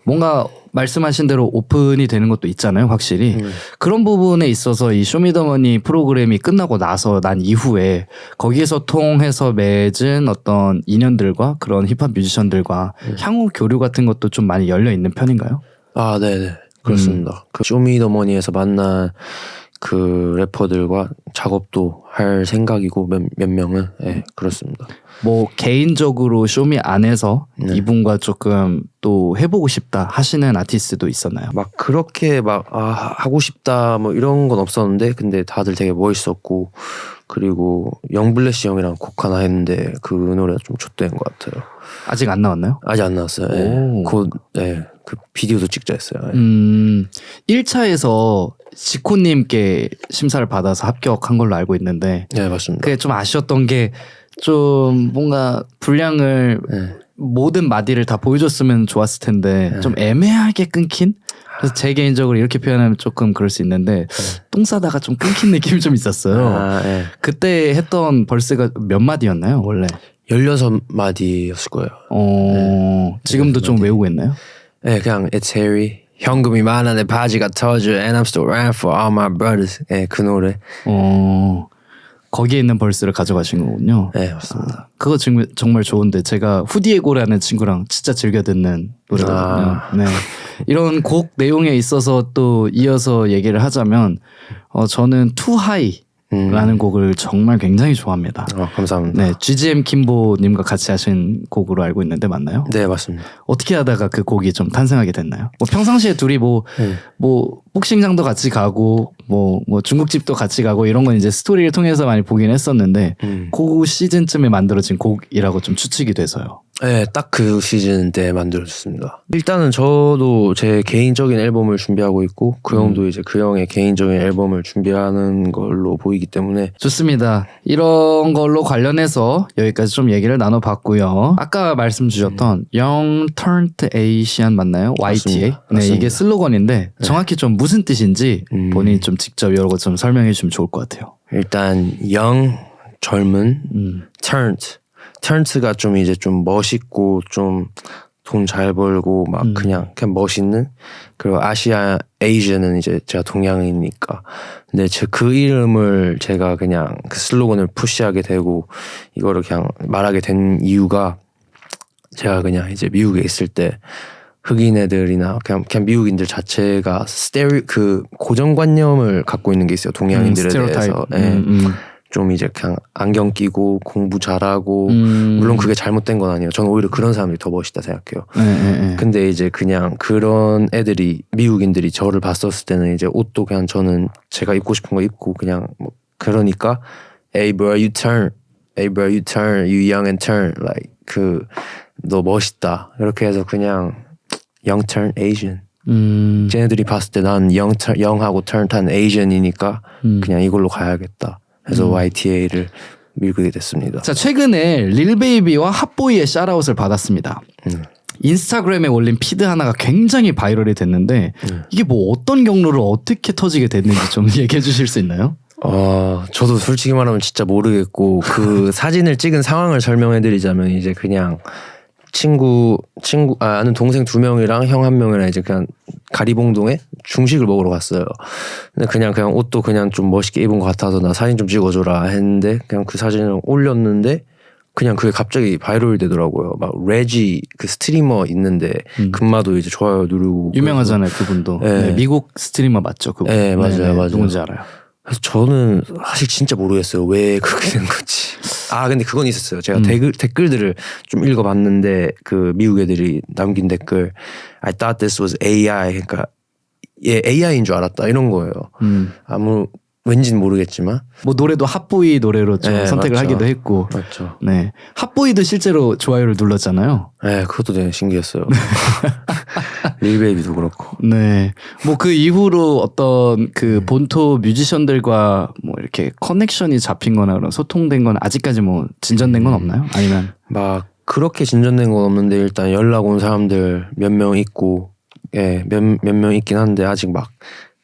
뭔가 말씀하신 대로 오픈이 되는 것도 있잖아요, 확실히. 그런 부분에 있어서 이 쇼미더머니 프로그램이 끝나고 나서 난 이후에 거기에서 통해서 맺은 어떤 인연들과 그런 힙합 뮤지션들과 향후 교류 같은 것도 좀 많이 열려 있는 편인가요? 네네. 그렇습니다. 그 쇼미더머니에서 만난 그 래퍼들과 작업도 할 생각이고 몇 명은 그렇습니다. 뭐 개인적으로 쇼미 안에서 이분과 조금 또 해보고 싶다 하시는 아티스트도 있었나요? 막 그렇게 막 하고 싶다 뭐 이런 건 없었는데 근데 다들 되게 멋있었고 그리고 영블래시 형이랑 곡 하나 했는데 그 노래가 좀 좆된 것 같아요. 아직 안 나왔나요? 아직 안 나왔어요. 곧 그 비디오도 찍자 했어요. 1차에서 지코님께 심사를 받아서 합격한 걸로 알고 있는데 네 맞습니다. 그게 좀 아쉬웠던 게 좀 뭔가 분량을 모든 마디를 다 보여줬으면 좋았을 텐데 좀 애매하게 끊긴? 그래서 제 개인적으로 이렇게 표현하면 조금 그럴 수 있는데 똥 싸다가 좀 끊긴 느낌이 좀 있었어요. 그때 했던 벌스가 몇 마디였나요 원래? 16마디였을 거예요. 지금도 좀 외우고 있나요? 네 그냥 It's Harry 현금이 많아 내 바지가 터져 And I'm still running for all my brothers. 그 노래. 거기에 있는 벌스를 가져가신 거군요. 네 맞습니다. 그거 정말 좋은데 제가 후디에고라는 친구랑 진짜 즐겨 듣는 노래거든요. 네. 이런 곡 내용에 있어서 또 이어서 얘기를 하자면 저는 Too High라는 곡을 정말 굉장히 좋아합니다. 감사합니다. 네, GGM 킴보님과 같이 하신 곡으로 알고 있는데 맞나요? 네 맞습니다. 어떻게 하다가 그 곡이 좀 탄생하게 됐나요? 뭐 평상시에 둘이 뭐 복싱장도 같이 가고 뭐 중국집도 같이 가고 이런 건 이제 스토리를 통해서 많이 보긴 했었는데 그 시즌쯤에 만들어진 곡이라고 좀 추측이 돼서요. 네, 딱 그 시즌 때 만들어졌습니다. 일단은 저도 제 개인적인 앨범을 준비하고 있고 그 형도 이제 그 형의 개인적인 앨범을 준비하는 걸로 보이기 때문에 좋습니다. 이런 걸로 관련해서 여기까지 좀 얘기를 나눠봤고요. 아까 말씀 주셨던 Young Turned Asian 맞나요? YTA? 맞습니다. 네, 이게 슬로건인데 정확히 좀 무슨 뜻인지 본인이 좀 직접 이런 거 좀 설명해 주시면 좋을 것 같아요. 일단 young 젊은 turned가 좀 이제 좀 멋있고 좀 돈 잘 벌고 막 그냥 멋있는 그리고 Asian은 이제 제가 동양이니까 근데 그 이름을 제가 그냥 그 슬로건을 푸시하게 되고 이거를 그냥 말하게 된 이유가 제가 그냥 이제 미국에 있을 때 흑인 애들이나 그냥 미국인들 자체가 그 고정관념을 갖고 있는 게 있어요. 동양인들에 대해서. 좀 이제 그냥 안경 끼고 공부 잘하고 물론 그게 잘못된 건 아니에요. 저는 오히려 그런 사람들이 더 멋있다 생각해요. 근데 이제 그냥 그런 애들이 미국인들이 저를 봤었을 때는 이제 옷도 그냥 저는 제가 입고 싶은 거 입고 그냥 뭐 그러니까 Hey bro you turn you young and turn like 그 너 멋있다 이렇게 해서 그냥 young turn Asian 쟤네들이 봤을 때 난 young하고 turned 한 Asian이니까 그냥 이걸로 가야겠다 해서 YTA를 밀게 됐습니다. 자 최근에 릴베이비와 핫보이의 샤라웃을 받았습니다. 인스타그램에 올린 피드 하나가 굉장히 바이럴이 됐는데 이게 뭐 어떤 경로로 어떻게 터지게 됐는지 좀 얘기해 주실 수 있나요? 저도 솔직히 말하면 진짜 모르겠고 그 사진을 찍은 상황을 설명해드리자면 이제 그냥 아는 동생 2명이랑 형 1명이랑 이제 그냥 가리봉동에 중식을 먹으러 갔어요. 근데 그냥 옷도 그냥 좀 멋있게 입은 것 같아서 나 사진 좀 찍어줘라 했는데 그냥 그 사진을 올렸는데 그냥 그게 갑자기 바이럴이 되더라고요. 막 레지 그 스트리머 있는데 금마도 이제 좋아요 누르고 유명하잖아요 그분도. 네, 미국 스트리머 맞죠 그분. 네 맞아요. 누군지 알아요. 그래서 저는 사실 진짜 모르겠어요. 왜 그렇게 된 건지. 근데 그건 있었어요. 제가 댓글들을 좀 읽어봤는데 그 미국 애들이 남긴 댓글 I thought this was AI 그러니까 AI인 줄 알았다 이런 거예요. 왠지는 모르겠지만 뭐 노래도 핫보이 노래로 좀 선택을 맞죠. 하기도 했고 맞죠. 네 핫보이도 실제로 좋아요를 눌렀잖아요. 네 그것도 되게 신기했어요. 릴베이비도 그렇고. 네 뭐 그 이후로 어떤 그 본토 뮤지션들과 뭐 이렇게 커넥션이 잡힌거나 그런 소통된 건 아직까지 뭐 진전된 건 없나요? 아니면 막 그렇게 진전된 건 없는데 일단 연락 온 사람들 몇 명 있고 몇 명 있긴 한데 아직 막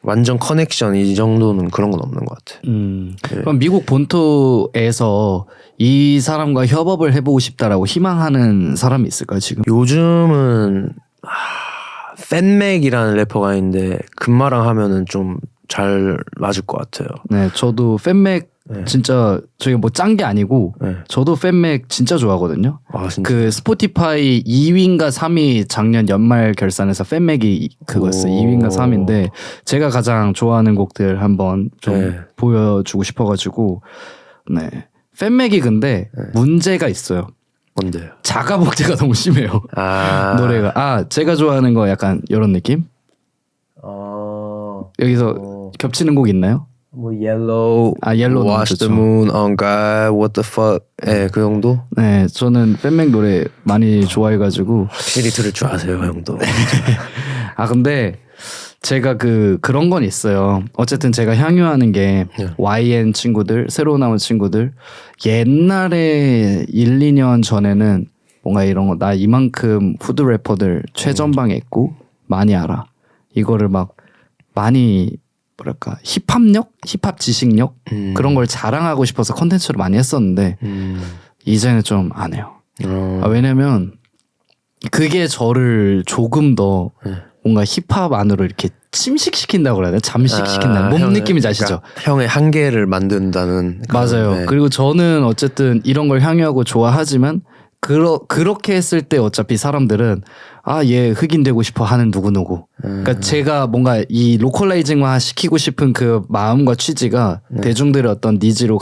완전 커넥션 이 정도는 그런 건 없는 것 같아요. 그럼 미국 본토에서 이 사람과 협업을 해보고 싶다라고 희망하는 사람이 있을까요 지금? 요즘은 팬맥이라는 래퍼가 있는데 금마랑 하면은 좀 잘 맞을 것 같아요. 네, 저도 팬맥 네. 진짜 저희가 뭐 짠 게 아니고 네. 저도 팬맥 진짜 좋아하거든요. 아 진짜. 그 스포티파이 2위인가 3위 작년 연말 결산에서 팬맥이 그거였어요. 2위인가 3위인데 제가 가장 좋아하는 곡들 한번 좀 네. 보여주고 싶어가지고 네 팬맥이 근데 문제가 있어요. 뭔데요? 자가 복제가 너무 심해요. 아 노래가 제가 좋아하는 거 약간 이런 느낌? 여기서 겹치는 곡 있나요? 뭐 Yellow, 옐로우는 Watch 좋죠. the Moon, On God, What the Fuck, 그 정도. 네, 저는 팬맥 노래 많이 좋아해가지고 확실히 들을 줄 아세요, 형도. 근데 제가 그런 건 있어요. 어쨌든 제가 향유하는 게 네. YN 친구들, 새로 나온 친구들 옛날에 1, 2년 전에는 뭔가 이런 거 나 이만큼 후드 래퍼들 최전방에 있고 많이 알아. 이거를 막 많이 뭐랄까 힙합력, 힙합 지식력 그런 걸 자랑하고 싶어서 컨텐츠를 많이 했었는데 이제는 좀 안 해요. 왜냐면 그게 저를 조금 더 뭔가 힙합 안으로 이렇게 침식시킨다고 그래야 되나? 잠식시킨다. 뭔 느낌인지 아시죠? 그러니까 형의 한계를 만든다는. 맞아요. 네. 그리고 저는 어쨌든 이런 걸 향유하고 좋아하지만 그렇게 했을 때 어차피 사람들은 얘 흑인 되고 싶어 하는 누구누구. 그러니까 제가 뭔가 이 로컬라이징화 시키고 싶은 그 마음과 취지가 대중들의 어떤 니즈로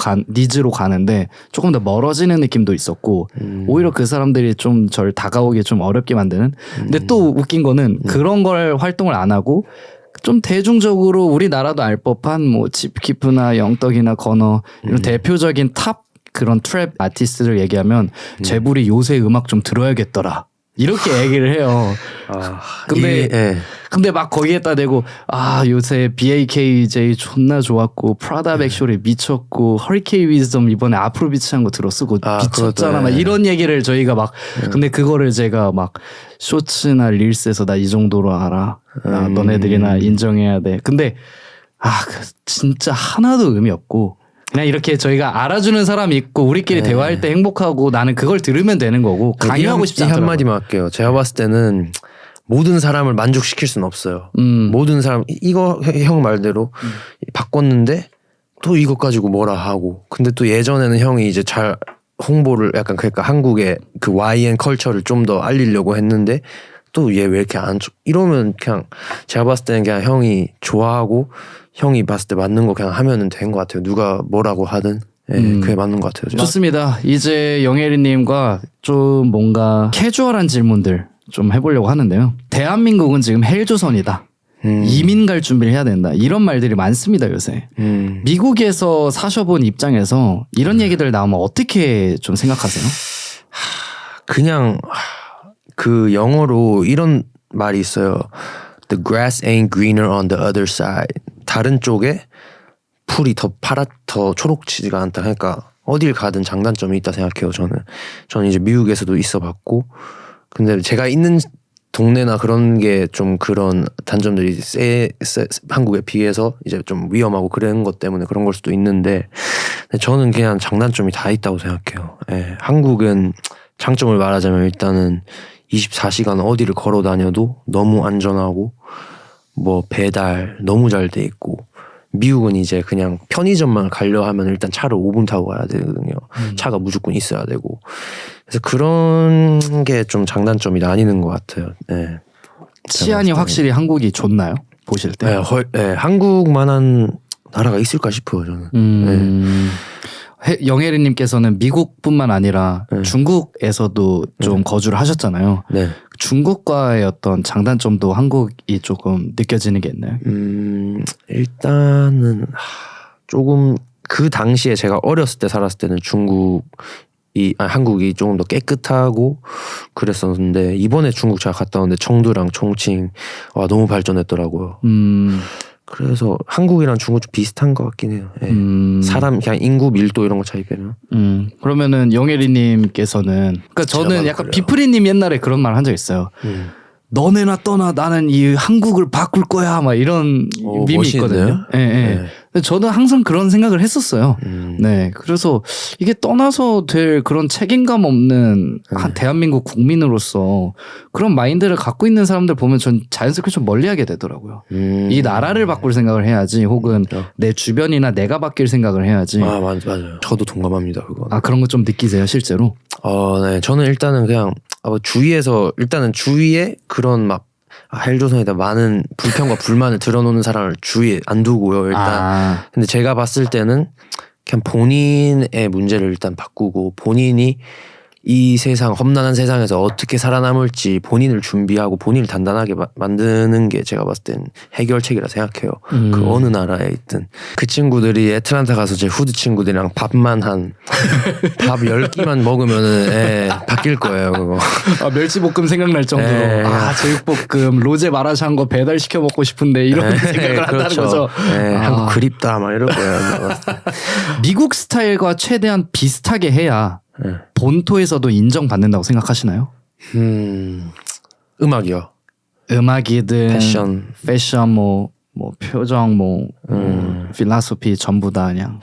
가는데 조금 더 멀어지는 느낌도 있었고 오히려 그 사람들이 좀 절 다가오기 좀 어렵게 만드는. 근데 또 웃긴 거는 그런 걸 활동을 안 하고 좀 대중적으로 우리나라도 알 법한 뭐 집키프나 영떡이나 건어 이런 대표적인 탑 그런 트랩 아티스트들 얘기하면 재불이 요새 음악 좀 들어야겠더라 이렇게 얘기를 해요. 근데 막 거기에다 대고 요새 BAKJ 존나 좋았고 프라다 백쇼리 미쳤고 허리케인 위즈덤 이번에 아프로비치 한 거 들었고 미쳤잖아 막 이런 얘기를 저희가 막 근데 그거를 제가 막 쇼츠나 릴스에서 나 이 정도로 알아 너네들이나 인정해야 돼. 근데 진짜 하나도 의미 없고 그냥 이렇게 저희가 알아주는 사람이 있고 우리끼리 대화할 때 행복하고 나는 그걸 들으면 되는 거고 강요하고 싶지 않더라고요. 한마디만 할게요. 제가 봤을 때는 모든 사람을 만족시킬 수는 없어요. 모든 사람 이거 형 말대로 바꿨는데 또 이것 가지고 뭐라 하고 근데 또 예전에는 형이 이제 잘 홍보를 약간 그러니까 한국의 그 YN 컬처를 좀 더 알리려고 했는데 또 얘 왜 이렇게 안 이러면 그냥 제가 봤을 때는 그냥 형이 좋아하고 형이 봤을 때 맞는 거 그냥 하면은 된 것 같아요. 누가 뭐라고 하든 그게 맞는 것 같아요. 좋습니다. 이제 영혜리님과 좀 뭔가 캐주얼한 질문들 좀 해보려고 하는데요. 대한민국은 지금 헬조선이다. 이민 갈 준비를 해야 된다. 이런 말들이 많습니다 요새. 미국에서 사셔본 입장에서 이런 얘기들 나오면 어떻게 좀 생각하세요? 그냥 그 영어로 이런 말이 있어요. The grass ain't greener on the other side. 다른 쪽에 풀이 더 초록지가 않다. 그러니까 어딜 가든 장단점이 있다 생각해요. 저는 이제 미국에서도 있어봤고, 근데 제가 있는 동네나 그런 게 좀 그런 단점들이 한국에 비해서 이제 좀 위험하고 그런 것 때문에 그런 걸 수도 있는데, 저는 그냥 장단점이 다 있다고 생각해요. 한국은 장점을 말하자면 일단은 24시간 어디를 걸어 다녀도 너무 안전하고 뭐 배달 너무 잘 돼 있고, 미국은 이제 그냥 편의점만 가려 하면 일단 차를 5분 타고 가야 되거든요. 차가 무조건 있어야 되고. 그래서 그런 게 좀 장단점이 나뉘는 것 같아요. 네. 치안이 확실히 한국이 좋나요? 보실 때? 네, 한국만한 나라가 있을까 싶어요, 저는. 영혜리님께서는 미국뿐만 아니라 중국에서도 좀 거주를 하셨잖아요. 네. 중국과의 어떤 장단점도 한국이 조금 느껴지는 게 있나요? 일단은 조금 그 당시에 제가 어렸을 때 살았을 때는 한국이 조금 더 깨끗하고 그랬었는데, 이번에 중국 제가 갔다 왔는데 청두랑 총칭 너무 발전했더라고요. 그래서 한국이랑 중국 좀 비슷한 것 같긴 해요. 사람 그냥 인구 밀도 이런 거 차이 빼면. 그러면은 영혜리님께서는, 그러니까 저는 약간 비프리님 옛날에 그런 말 한 적 있어요. 너네나 떠나 나는 이 한국을 바꿀 거야 막 이런 밈이 멋있는데요? 있거든요. 예, 예. 네. 근데 저는 항상 그런 생각을 했었어요. 네, 그래서 이게 떠나서 될 그런 책임감 없는 한 대한민국 국민으로서 그런 마인드를 갖고 있는 사람들 보면 전 자연스럽게 좀 멀리하게 되더라고요. 이 나라를 바꿀 생각을 해야지, 혹은 내 주변이나 내가 바뀔 생각을 해야지. 맞아요. 저도 동감합니다. 그거. 그런 거 좀 느끼세요, 실제로? 네. 저는 일단은 그냥 주위에서 일단은 주위에 그런 막 헬조선에다 많은 불평과 불만을 드러놓는 사람을 주위에 안 두고요. 일단 근데 제가 봤을 때는 그냥 본인의 문제를 일단 바꾸고 본인이 이 세상 험난한 세상에서 어떻게 살아남을지 본인을 준비하고 본인을 단단하게 만드는 게 제가 봤을 땐 해결책이라 생각해요. 그 어느 나라에 있든 그 친구들이 애틀란타 가서 제 후드 친구들이랑 밥만 한 밥 10끼만 먹으면은 바뀔 거예요. 그거. 멸치볶음 생각날 정도로 제육볶음 로제 마라샹궈 배달시켜 먹고 싶은데 이런 생각을 한다는 그렇죠. 거죠. 한국 그립다 막 이럴 거예요. 미국 스타일과 최대한 비슷하게 해야 본토에서도 인정받는다고 생각하시나요? 음악이요. 음악이든 패션 뭐 표정 필라소피 전부 다 그냥.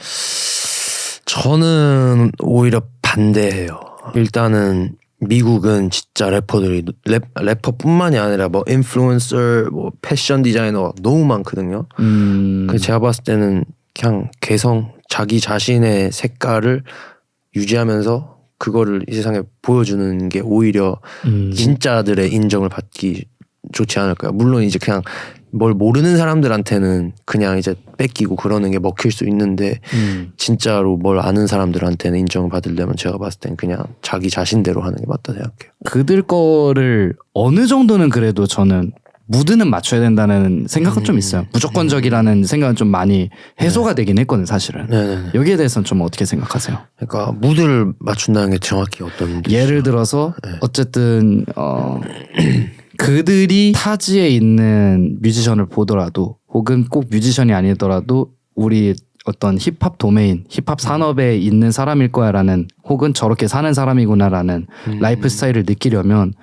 저는 오히려 반대해요. 일단은 미국은 진짜 래퍼들이 래퍼뿐만이 아니라 뭐 인플루언서, 뭐 패션 디자이너가 너무 많거든요. 그래서 제가 봤을 때는 그냥 개성, 자기 자신의 색깔을 유지하면서 그거를 이 세상에 보여주는 게 오히려 진짜들의 인정을 받기 좋지 않을까요? 물론 이제 그냥 뭘 모르는 사람들한테는 그냥 이제 뺏기고 그러는 게 먹힐 수 있는데 진짜로 뭘 아는 사람들한테는 인정을 받으려면 제가 봤을 땐 그냥 자기 자신대로 하는 게 맞다 생각해요. 그들 거를 어느 정도는 그래도 저는 무드는 맞춰야 된다는 생각은 좀 있어요. 무조건적이라는 생각은 좀 많이 해소가 되긴 했거든요, 사실은. 네네네. 여기에 대해서는 좀 어떻게 생각하세요? 그러니까 무드를 맞춘다는 게 정확히 어떤 무드죠? 예를 들어서 어쨌든 그들이 타지에 있는 뮤지션을 보더라도, 혹은 꼭 뮤지션이 아니더라도 우리 어떤 힙합 도메인, 힙합 산업에 있는 사람일 거야라는, 혹은 저렇게 사는 사람이구나라는 라이프 스타일을 느끼려면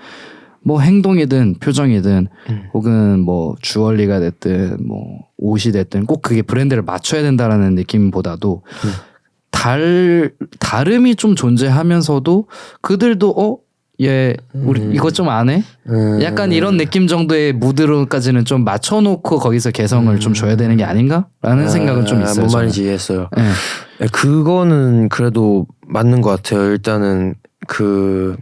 뭐 행동이든 표정이든 혹은 뭐 주얼리가 됐든 뭐 옷이 됐든 꼭 그게 브랜드를 맞춰야 된다라는 느낌보다도 다름이 좀 존재하면서도 그들도 얘 우리 이것 좀 안 해? 약간 이런 느낌 정도의 무드로까지는 좀 맞춰놓고 거기서 개성을 좀 줘야 되는 게 아닌가라는 생각은 좀 있어요. 뭔 말인지 이해했어요. 네. 그거는 그래도 맞는 것 같아요. 일단은 그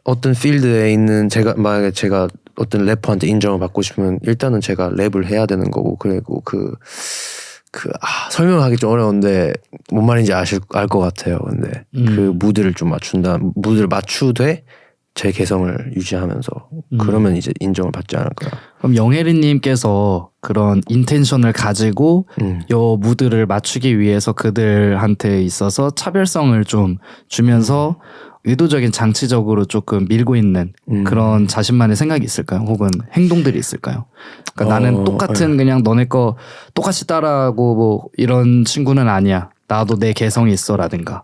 어떤 필드에 있는 만약에 제가 어떤 래퍼한테 인정을 받고 싶으면 일단은 제가 랩을 해야 되는 거고, 그리고 설명하기 좀 어려운데 뭔 말인지 알 것 같아요. 근데 그 무드를 좀 무드를 맞추되 제 개성을 유지하면서 그러면 이제 인정을 받지 않을까요? 그럼 영혜리님께서 그런 인텐션을 가지고 요 무드를 맞추기 위해서 그들한테 있어서 차별성을 좀 주면서 의도적인 장치적으로 조금 밀고 있는 그런 자신만의 생각이 있을까요? 혹은 행동들이 있을까요? 그러니까 나는 똑같은 그냥 너네 거 똑같이 따라하고 뭐 이런 친구는 아니야. 나도 내 개성이 있어라든가.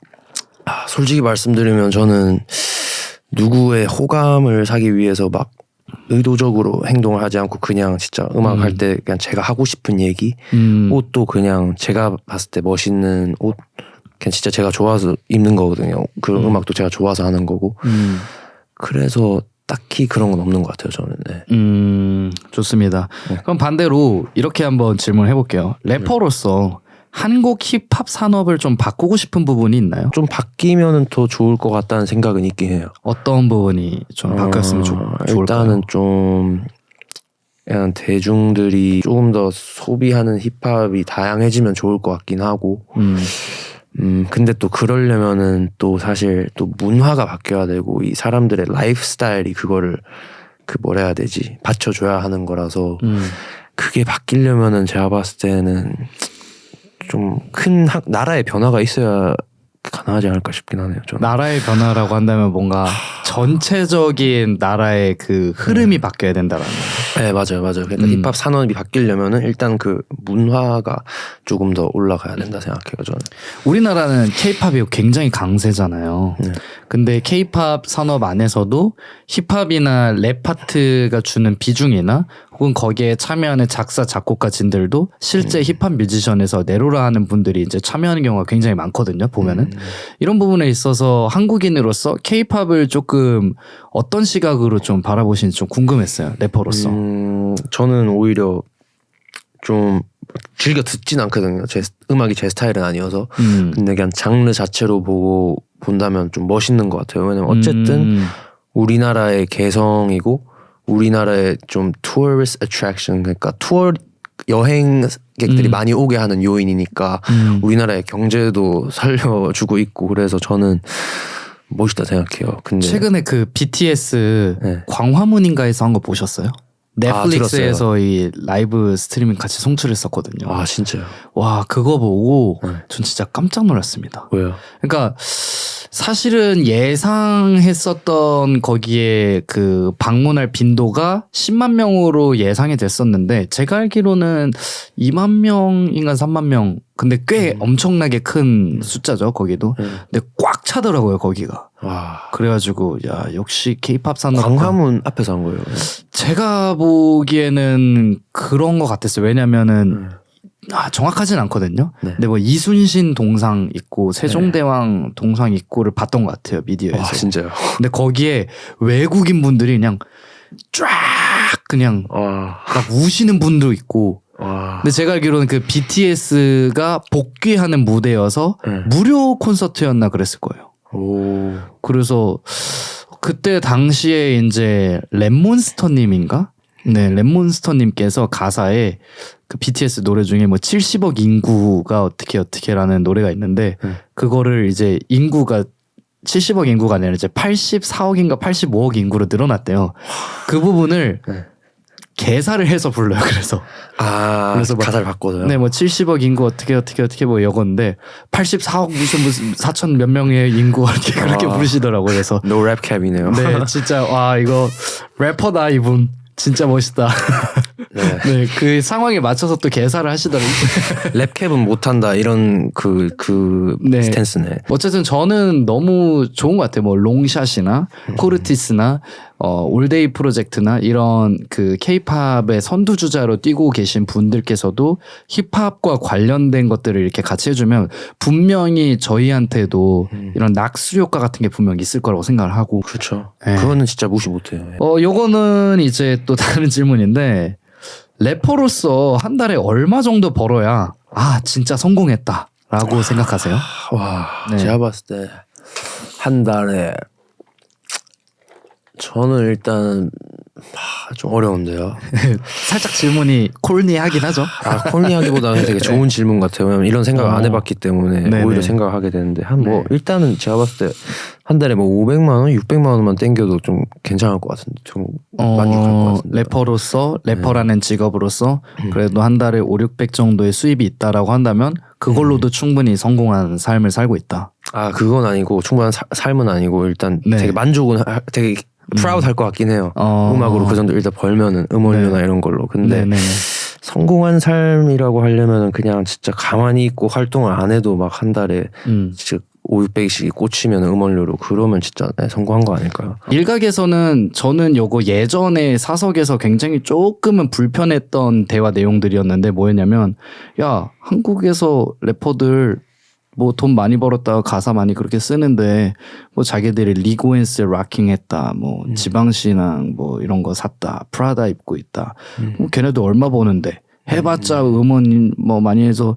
솔직히 말씀드리면 저는 누구의 호감을 사기 위해서 막 의도적으로 행동을 하지 않고 그냥 진짜 음악 할 때 그냥 제가 하고 싶은 얘기, 옷도 그냥 제가 봤을 때 멋있는 옷 그냥 진짜 제가 좋아서 입는 거거든요. 그 음악도 제가 좋아서 하는 거고. 그래서 딱히 그런 건 없는 것 같아요, 저는. 네. 좋습니다. 그럼 반대로 이렇게 한번 질문을 해볼게요. 래퍼로서 한국 힙합 산업을 좀 바꾸고 싶은 부분이 있나요? 좀 바뀌면은 더 좋을 것 같다는 생각은 있긴 해요. 어떤 부분이 좀 바뀌었으면 좋을까요? 일단은 좀 그냥 대중들이 조금 더 소비하는 힙합이 다양해지면 좋을 것 같긴 하고. 근데 또 그러려면은 또 사실 또 문화가 바뀌어야 되고 이 사람들의 라이프 스타일이 그거를 뭐라 해야 되지? 받쳐줘야 하는 거라서 그게 바뀌려면은 제가 봤을 때는 좀 큰 나라의 변화가 있어야 가능하지 않을까 싶긴 하네요. 저는. 나라의 변화라고 한다면 뭔가 전체적인 나라의 그 흐름이 바뀌어야 된다라는 거예요. 네, 맞아요. 그러니까 힙합 산업이 바뀌려면은 일단 그 문화가 조금 더 올라가야 된다 생각해요, 저는. 우리나라는 K-팝이 굉장히 강세잖아요. 네. 근데 K-팝 산업 안에서도 힙합이나 랩 파트가 주는 비중이나 혹은 거기에 참여하는 작사 작곡가진들도 실제 힙합 뮤지션에서 내로라 하는 분들이 이제 참여하는 경우가 굉장히 많거든요. 보면은 이런 부분에 있어서 한국인으로서 K-팝을 조금 어떤 시각으로 좀 바라보시는지 좀 궁금했어요. 래퍼로서. 저는 오히려 좀 즐겨 듣진 않거든요. 제 음악이 제 스타일은 아니어서. 근데 그냥 장르 자체로 보고 본다면 좀 멋있는 것 같아요. 왜냐면 어쨌든 우리나라의 개성이고 우리나라의 좀 tourist attraction, 그러니까 투어 여행객들이 많이 오게 하는 요인이니까 우리나라의 경제도 살려주고 있고, 그래서 저는 멋있다 생각해요. 근데 최근에 그 BTS 네. 광화문인가에서 한 거 보셨어요? 넷플릭스에서 들었어요. 이 라이브 스트리밍 같이 송출했었거든요. 아 진짜요? 와, 그거 보고 네. 전 진짜 깜짝 놀랐습니다. 왜요? 그러니까 사실은 예상했었던 거기에 그 방문할 빈도가 10만 명으로 예상이 됐었는데 제가 알기로는 2만 명인가 3만 명, 근데 꽤 엄청나게 큰 숫자죠 거기도. 근데 꽉 차더라고요 거기가. 와, 그래가지고 야 역시 K-팝 산업 광화문 앞에서 한 거예요. 제가 보기에는 그런 것 같았어요. 왜냐면은 정확하진 않거든요. 네. 근데 뭐 이순신 동상 있고 세종대왕 동상 있고를 봤던 것 같아요 미디어에서. 와 진짜요? 근데 거기에 외국인 분들이 그냥 쫙 그냥 와, 막 우시는 분도 있고. 와. 근데 제가 알기로는 그 BTS가 복귀하는 무대여서 네. 무료 콘서트였나 그랬을 거예요. 오, 그래서 그때 당시에 이제 랩몬스터님인가? 네, 랩몬스터님께서 가사에 그 BTS 노래 중에 뭐 70억 인구가 어떻게라는 노래가 있는데 그거를 이제 인구가 70억 인구가 아니라 이제 84억인가 85억 인구로 늘어났대요. 그 부분을 개사를 해서 불러요. 그래서 그래서 가사를 바꿔서요. 네, 뭐 70억 인구 어떻게 뭐 이건데 84억 무슨 4천 몇 명의 인구 이렇게 그렇게 부르시더라고요. 그래서 노 랩 캡이네요. 네, 진짜 와 이거 래퍼다 이분. 진짜 멋있다. 네. 네, 그 상황에 맞춰서 또 개사를 하시더라고요. 랩캡은 못한다 이런 그 네. 스탠스네. 어쨌든 저는 너무 좋은 것 같아요. 뭐 롱샷이나 코르티스나 올데이 프로젝트나 이런 그 K-팝의 선두주자로 뛰고 계신 분들께서도 힙합과 관련된 것들을 이렇게 같이 해주면 분명히 저희한테도 이런 낙수 효과 같은 게 분명히 있을 거라고 생각을 하고. 그렇죠. 네. 그거는 진짜 무시 못해요. 요거는 이제 또 다른 질문인데 래퍼로서 한 달에 얼마 정도 벌어야 진짜 성공했다라고 생각하세요? 와, 네. 제가 봤을 때 한 달에 저는 일단 좀 어려운데요. 살짝 질문이 콜니하긴 하죠. 콜니하기보다는 되게 좋은 질문 같아요. 왜냐면 이런 생각을 안 해봤기 때문에 네네. 오히려 생각을 하게 되는데 네. 일단은 제가 봤을 때 한 달에 뭐 500만 원, 600만 원만 땡겨도 좀 괜찮을 것 같은데 좀 만족할 것 같은데. 래퍼로서 래퍼라는 직업으로서 그래도 한 달에 5, 600 정도의 수입이 있다라고 한다면 그걸로도 충분히 성공한 삶을 살고 있다. 그건 아니고 충분한 삶은 아니고 일단 네. 되게 만족은 되게 프라우드 할 것 같긴 해요. 음악으로 그 정도 일단 벌면은 음원료나 이런 걸로. 근데 네네네. 성공한 삶이라고 하려면은 그냥 진짜 가만히 있고 활동을 안 해도 막 한 달에 진짜 5, 600씩 꽂히면 음원료로 그러면 진짜 성공한 거 아닐까요? 일각에서는 저는 요거 예전에 사석에서 굉장히 조금은 불편했던 대화 내용들이었는데 뭐였냐면 야 한국에서 래퍼들 뭐 돈 많이 벌었다가 가사 많이 그렇게 쓰는데 뭐 자기들이 리고엔스 락킹했다 뭐 지방신앙 뭐 이런 거 샀다 프라다 입고 있다 뭐 걔네도 얼마 버는데 해봤자 음원 뭐 많이 해서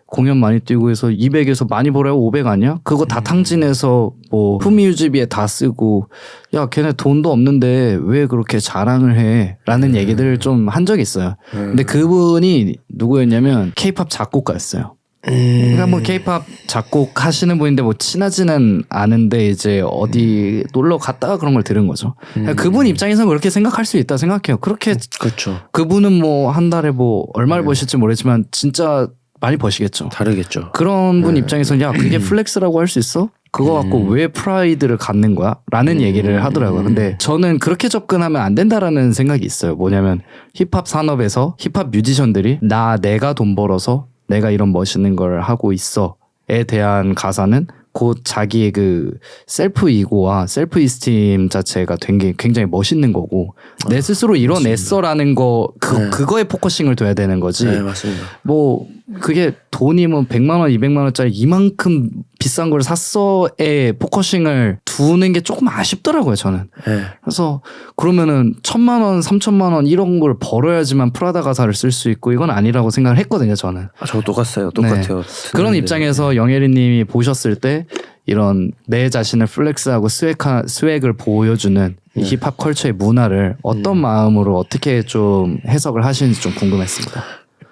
공연 많이 뛰고 해서 200에서 많이 벌어야 500 아니야? 그거 다 탕진해서 뭐 푸미유지비에 다 쓰고 야 걔네 돈도 없는데 왜 그렇게 자랑을 해? 라는 얘기들을 좀 한 적이 있어요. 근데 그분이 누구였냐면 K-팝 작곡가였어요. 그러니까 뭐 K-팝 작곡 하시는 분인데 뭐 친하지는 않은데 이제 어디 놀러 갔다가 그런 걸 들은 거죠. 그러니까 그분 입장에서는 그렇게 생각할 수 있다 생각해요. 그렇게 그렇죠. 그분은 뭐 한 달에 뭐 얼마를 버실지 모르겠지만 진짜 많이 버시겠죠. 다르겠죠. 그런 분 입장에서는 야 그게 플렉스라고 할 수 있어? 그거 갖고 왜 프라이드를 갖는 거야? 라는 얘기를 하더라고요. 근데 저는 그렇게 접근하면 안 된다라는 생각이 있어요. 뭐냐면 힙합 산업에서 힙합 뮤지션들이 내가 돈 벌어서 내가 이런 멋있는 걸 하고 있어에 대한 가사는 곧 자기의 그 셀프 이고와 셀프 이스팀 자체가 된 게 굉장히 멋있는 거고 내 스스로 이뤄냈어라는 거 그거에 포커싱을 둬야 되는 거지. 네, 맞습니다. 뭐 그게 돈이 뭐 100만 원, 200만 원짜리 이만큼 비싼 걸 샀어에 포커싱을 두는 게 조금 아쉽더라고요, 저는. 네. 그래서 그러면은 1,000만 원, 3,000만 원 이런 걸 벌어야지만 프라다 가사를 쓸 수 있고 이건 아니라고 생각을 했거든요, 저는. 저 똑같아요. 똑같아요. 그런 입장에서 영예리 님이 보셨을 때 이런 내 자신을 플렉스하고 스웩을 보여주는 이 힙합 컬처의 문화를 어떤 마음으로 어떻게 좀 해석을 하시는지 좀 궁금했습니다.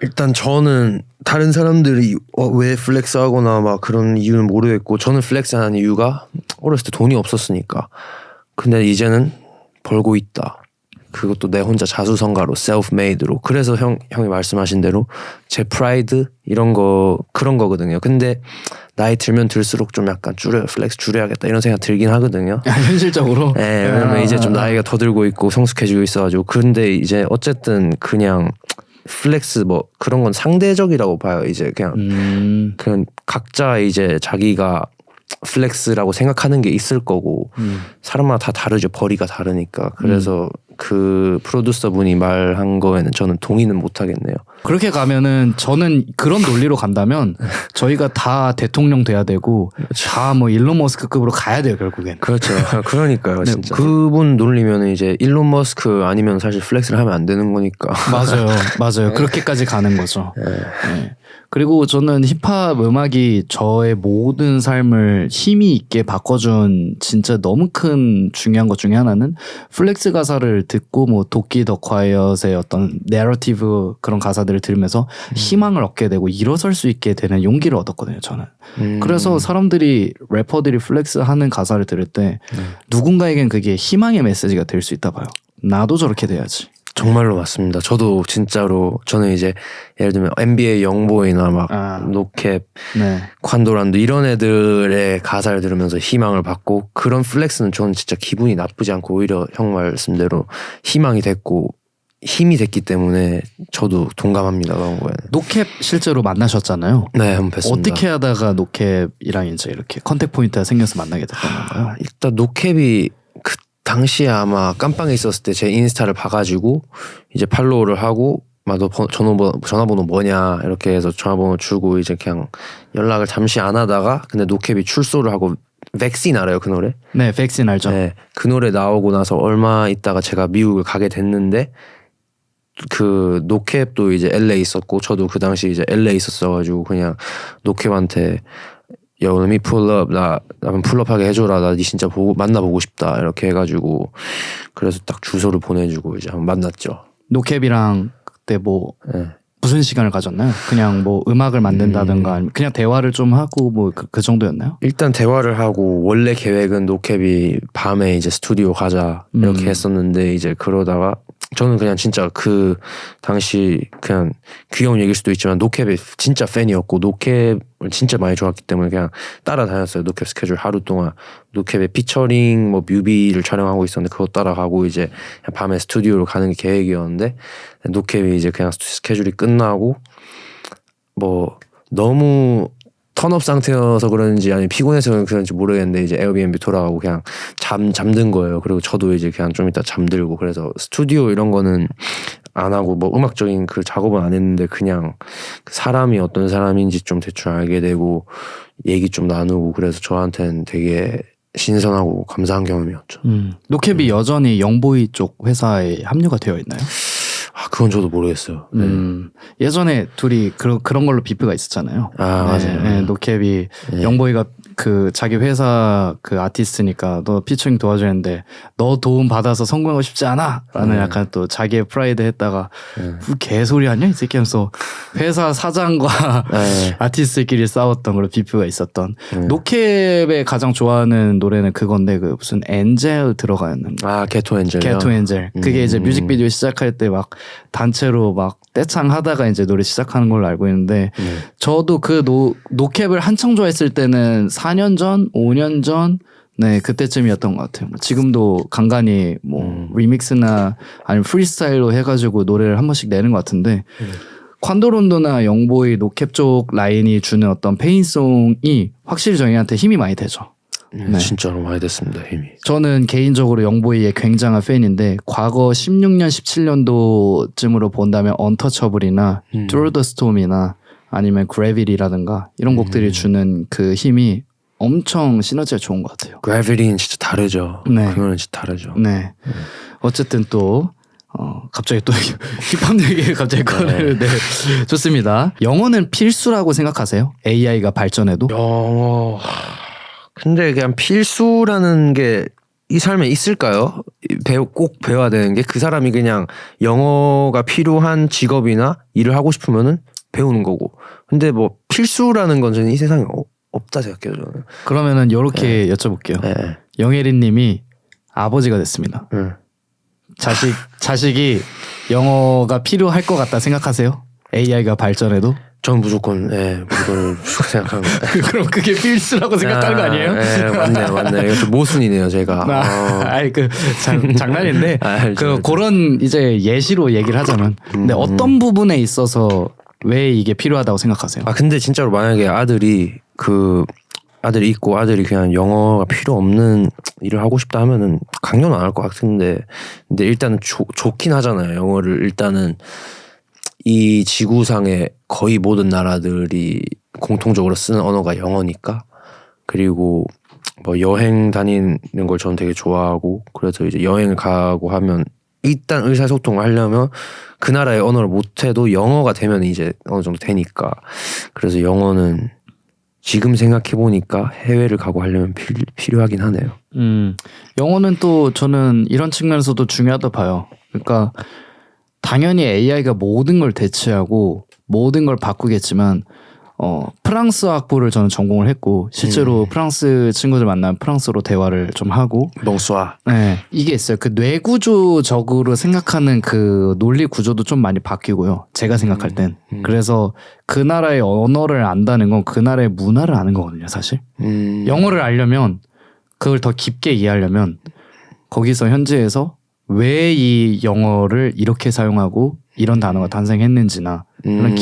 일단 저는 다른 사람들이 왜 플렉스하거나 막 그런 이유는 모르겠고 저는 플렉스하는 이유가 어렸을 때 돈이 없었으니까. 근데 이제는 벌고 있다. 그것도 내 혼자 자수성가로 self-made로. 그래서 형이 말씀하신 대로 제 프라이드 이런 거 그런 거거든요. 근데 나이 들면 들수록 좀 약간 플렉스 줄여야겠다 이런 생각 들긴 하거든요. 현실적으로? 네, 왜냐면 이제 좀 나이가 더 들고 있고 성숙해지고 있어가지고. 근데 이제 어쨌든 그냥 플렉스 뭐 그런 건 상대적이라고 봐요. 이제 그냥 각자 이제 자기가 플렉스라고 생각하는 게 있을 거고 사람마다 다 다르죠. 벌이가 다르니까. 그래서 그 프로듀서 분이 말한 거에는 저는 동의는 못 하겠네요. 그렇게 가면은 저는 그런 논리로 간다면 저희가 다 대통령 돼야 되고 다 뭐 일론 머스크급으로 가야 돼요, 결국엔. 그렇죠. 그러니까요, 진짜. 그분 논리면은 이제 일론 머스크 아니면 사실 플렉스를 하면 안 되는 거니까. 맞아요. 그렇게까지 가는 거죠. 네. 그리고 저는 힙합 음악이 저의 모든 삶을 힘이 있게 바꿔준 진짜 너무 큰 중요한 것 중에 하나는 플렉스 가사를 듣고 뭐 도끼 더 콰이엇의 어떤 내러티브 그런 가사들을 들으면서 희망을 얻게 되고 일어설 수 있게 되는 용기를 얻었거든요, 저는. 그래서 사람들이 래퍼들이 플렉스 하는 가사를 들을 때 누군가에겐 그게 희망의 메시지가 될 수 있다 봐요. 나도 저렇게 돼야지. 정말로 맞습니다. 저도 진짜로 저는 이제 예를 들면 NBA 영보이나 막 노캡, 콴도란도 이런 애들의 가사를 들으면서 희망을 받고 그런 플렉스는 저는 진짜 기분이 나쁘지 않고 오히려 형 말씀대로 희망이 됐고 힘이 됐기 때문에 저도 동감합니다. 그런 거에는. 노캡 실제로 만나셨잖아요. 네, 한번 뵀습니다. 어떻게 하다가 노캡이랑 이제 이렇게 컨택 포인트가 생겨서 만나게 됐던 건가요? 일단 노캡이 그 당시에 아마 깜빵에 있었을 때 제 인스타를 봐가지고 이제 팔로우를 하고 너 전화번호 뭐냐 이렇게 해서 전화번호 주고 이제 그냥 연락을 잠시 안 하다가 근데 노캡이 출소를 하고 백신 알아요, 그 노래? 네, 백신 알죠. 네, 그 노래 나오고 나서 얼마 있다가 제가 미국을 가게 됐는데 그 노캡도 이제 LA 있었고 저도 그 당시 이제 LA 있었어가지고 그냥 노캡한테 Yo, let me pull up. 나 한번 풀업하게 해줘라. 나 니 진짜 만나보고 싶다. 이렇게 해가지고 그래서 딱 주소를 보내주고 이제 한번 만났죠. 노캡이랑 그때 뭐 무슨 시간을 가졌나요? 그냥 뭐 음악을 만든다든가 아니면 그냥 대화를 좀 하고 뭐 그 정도였나요? 일단 대화를 하고 원래 계획은 노캡이 밤에 이제 스튜디오 가자 이렇게 했었는데 이제 그러다가 저는 그냥 진짜 그 당시 그냥 귀여운 얘기일 수도 있지만 노캡의 진짜 팬이었고 노캡을 진짜 많이 좋아했기 때문에 그냥 따라다녔어요. 노캡 스케줄 하루 동안 노캡의 피처링 뭐 뮤비를 촬영하고 있었는데 그거 따라가고 이제 밤에 스튜디오로 가는 게 계획이었는데 노캡이 이제 그냥 스케줄이 끝나고 뭐 너무 턴업 상태여서 그런지 아니면 피곤해서 그런지 모르겠는데 이제 에어비앤비 돌아가고 그냥 잠든 거예요. 그리고 저도 이제 그냥 좀 이따 잠들고 그래서 스튜디오 이런 거는 안 하고 뭐 음악적인 그 작업은 안 했는데 그냥 사람이 어떤 사람인지 좀 대충 알게 되고 얘기 좀 나누고 그래서 저한테는 되게 신선하고 감사한 경험이었죠. 노캡이 여전히 영보이 쪽 회사에 합류가 되어 있나요? 그건 저도 모르겠어요. 네. 예전에 둘이 그런 걸로 비프가 있었잖아요. 맞아요. 네, 노캡이 영보이가 그 자기 회사 그 아티스트니까 너 피처링 도와주는데 너 도움 받아서 성공하고 싶지 않아? 라는 약간 또 자기의 프라이드 했다가 개소리 아니야? 이 새끼 하면서 회사 사장과 아티스트끼리 싸웠던 걸로 비프가 있었던. 노캡의 가장 좋아하는 노래는 그건데 그 무슨 엔젤 들어가는 게토 엔젤. 게토 엔젤. 그게 이제 뮤직비디오 시작할 때 막 단체로 막 떼창 하다가 이제 노래 시작하는 걸로 알고 있는데 저도 그 노캡을 한창 좋아했을 때는 4년 전, 5년 전 네, 그때쯤이었던 것 같아요. 지금도 간간히 뭐 리믹스나 아니면 프리스타일로 해가지고 노래를 한 번씩 내는 것 같은데 콴도론도나 영보이 노캡 쪽 라인이 주는 어떤 페인송이 확실히 저희한테 힘이 많이 되죠. 네. 진짜로 많이 됐습니다. 힘이. 저는 개인적으로 영보이의 굉장한 팬인데 과거 16년, 17년도쯤으로 본다면 언터처블이나 Through the Storm이나 아니면 Gravity라든가 이런 곡들이 주는 그 힘이 엄청 시너지가 좋은 것 같아요. Gravity는 진짜 다르죠. 네. 그거는 진짜 다르죠. 네. 어쨌든 또 갑자기 또 힙합 얘기 갑자기 꺼내는 네. 좋습니다. 영어는 필수라고 생각하세요? AI가 발전해도? 영어. 근데 그냥 필수라는 게 이 삶에 있을까요? 꼭 배워야 되는 게 그 사람이 그냥 영어가 필요한 직업이나 일을 하고 싶으면은 배우는 거고. 근데 뭐 필수라는 건 저는 이 세상에 없다 생각해요. 저는. 그러면은 이렇게 여쭤볼게요. 네. 영혜린님이 아버지가 됐습니다. 자식이 영어가 필요할 것 같다 생각하세요? AI가 발전해도? 전 무조건 무조건 생각합니다. 그럼 그게 필수라고 생각하는 거 아니에요? 네, 맞네. 이거 좀 모순이네요, 제가. 아니 장난인데 그런 이제 예시로 얘기를 하자면, 근데 어떤 부분에 있어서 왜 이게 필요하다고 생각하세요? 근데 진짜로 만약에 아들이 있고 아들이 그냥 영어가 필요 없는 일을 하고 싶다 하면은 강요는 안 할 것 같은데, 근데 일단은 좋긴 하잖아요. 영어를 일단은 이 지구상의 거의 모든 나라들이 공통적으로 쓰는 언어가 영어니까. 그리고 뭐 여행 다니는 걸 저는 되게 좋아하고, 그래서 이제 여행을 가고 하면 일단 의사소통을 하려면 그 나라의 언어를 못해도 영어가 되면 이제 어느 정도 되니까. 그래서 영어는 지금 생각해보니까 해외를 가고 하려면 필요하긴 하네요. 영어는 또 저는 이런 측면에서도 중요하다 봐요. 그러니까 당연히 AI가 모든 걸 대체하고 모든 걸 바꾸겠지만 프랑스 학부를 저는 전공을 했고 실제로 프랑스 친구들 만나면 프랑스로 대화를 좀 하고 멍수아. 네, 이게 있어요. 그 뇌구조적으로 생각하는 그 논리 구조도 좀 많이 바뀌고요. 제가 생각할 땐. 그래서 그 나라의 언어를 안다는 건 그 나라의 문화를 아는 거거든요, 사실. 영어를 알려면 그걸 더 깊게 이해하려면 거기서 현지에서 왜 이 영어를 이렇게 사용하고 이런 단어가 탄생했는지나 그런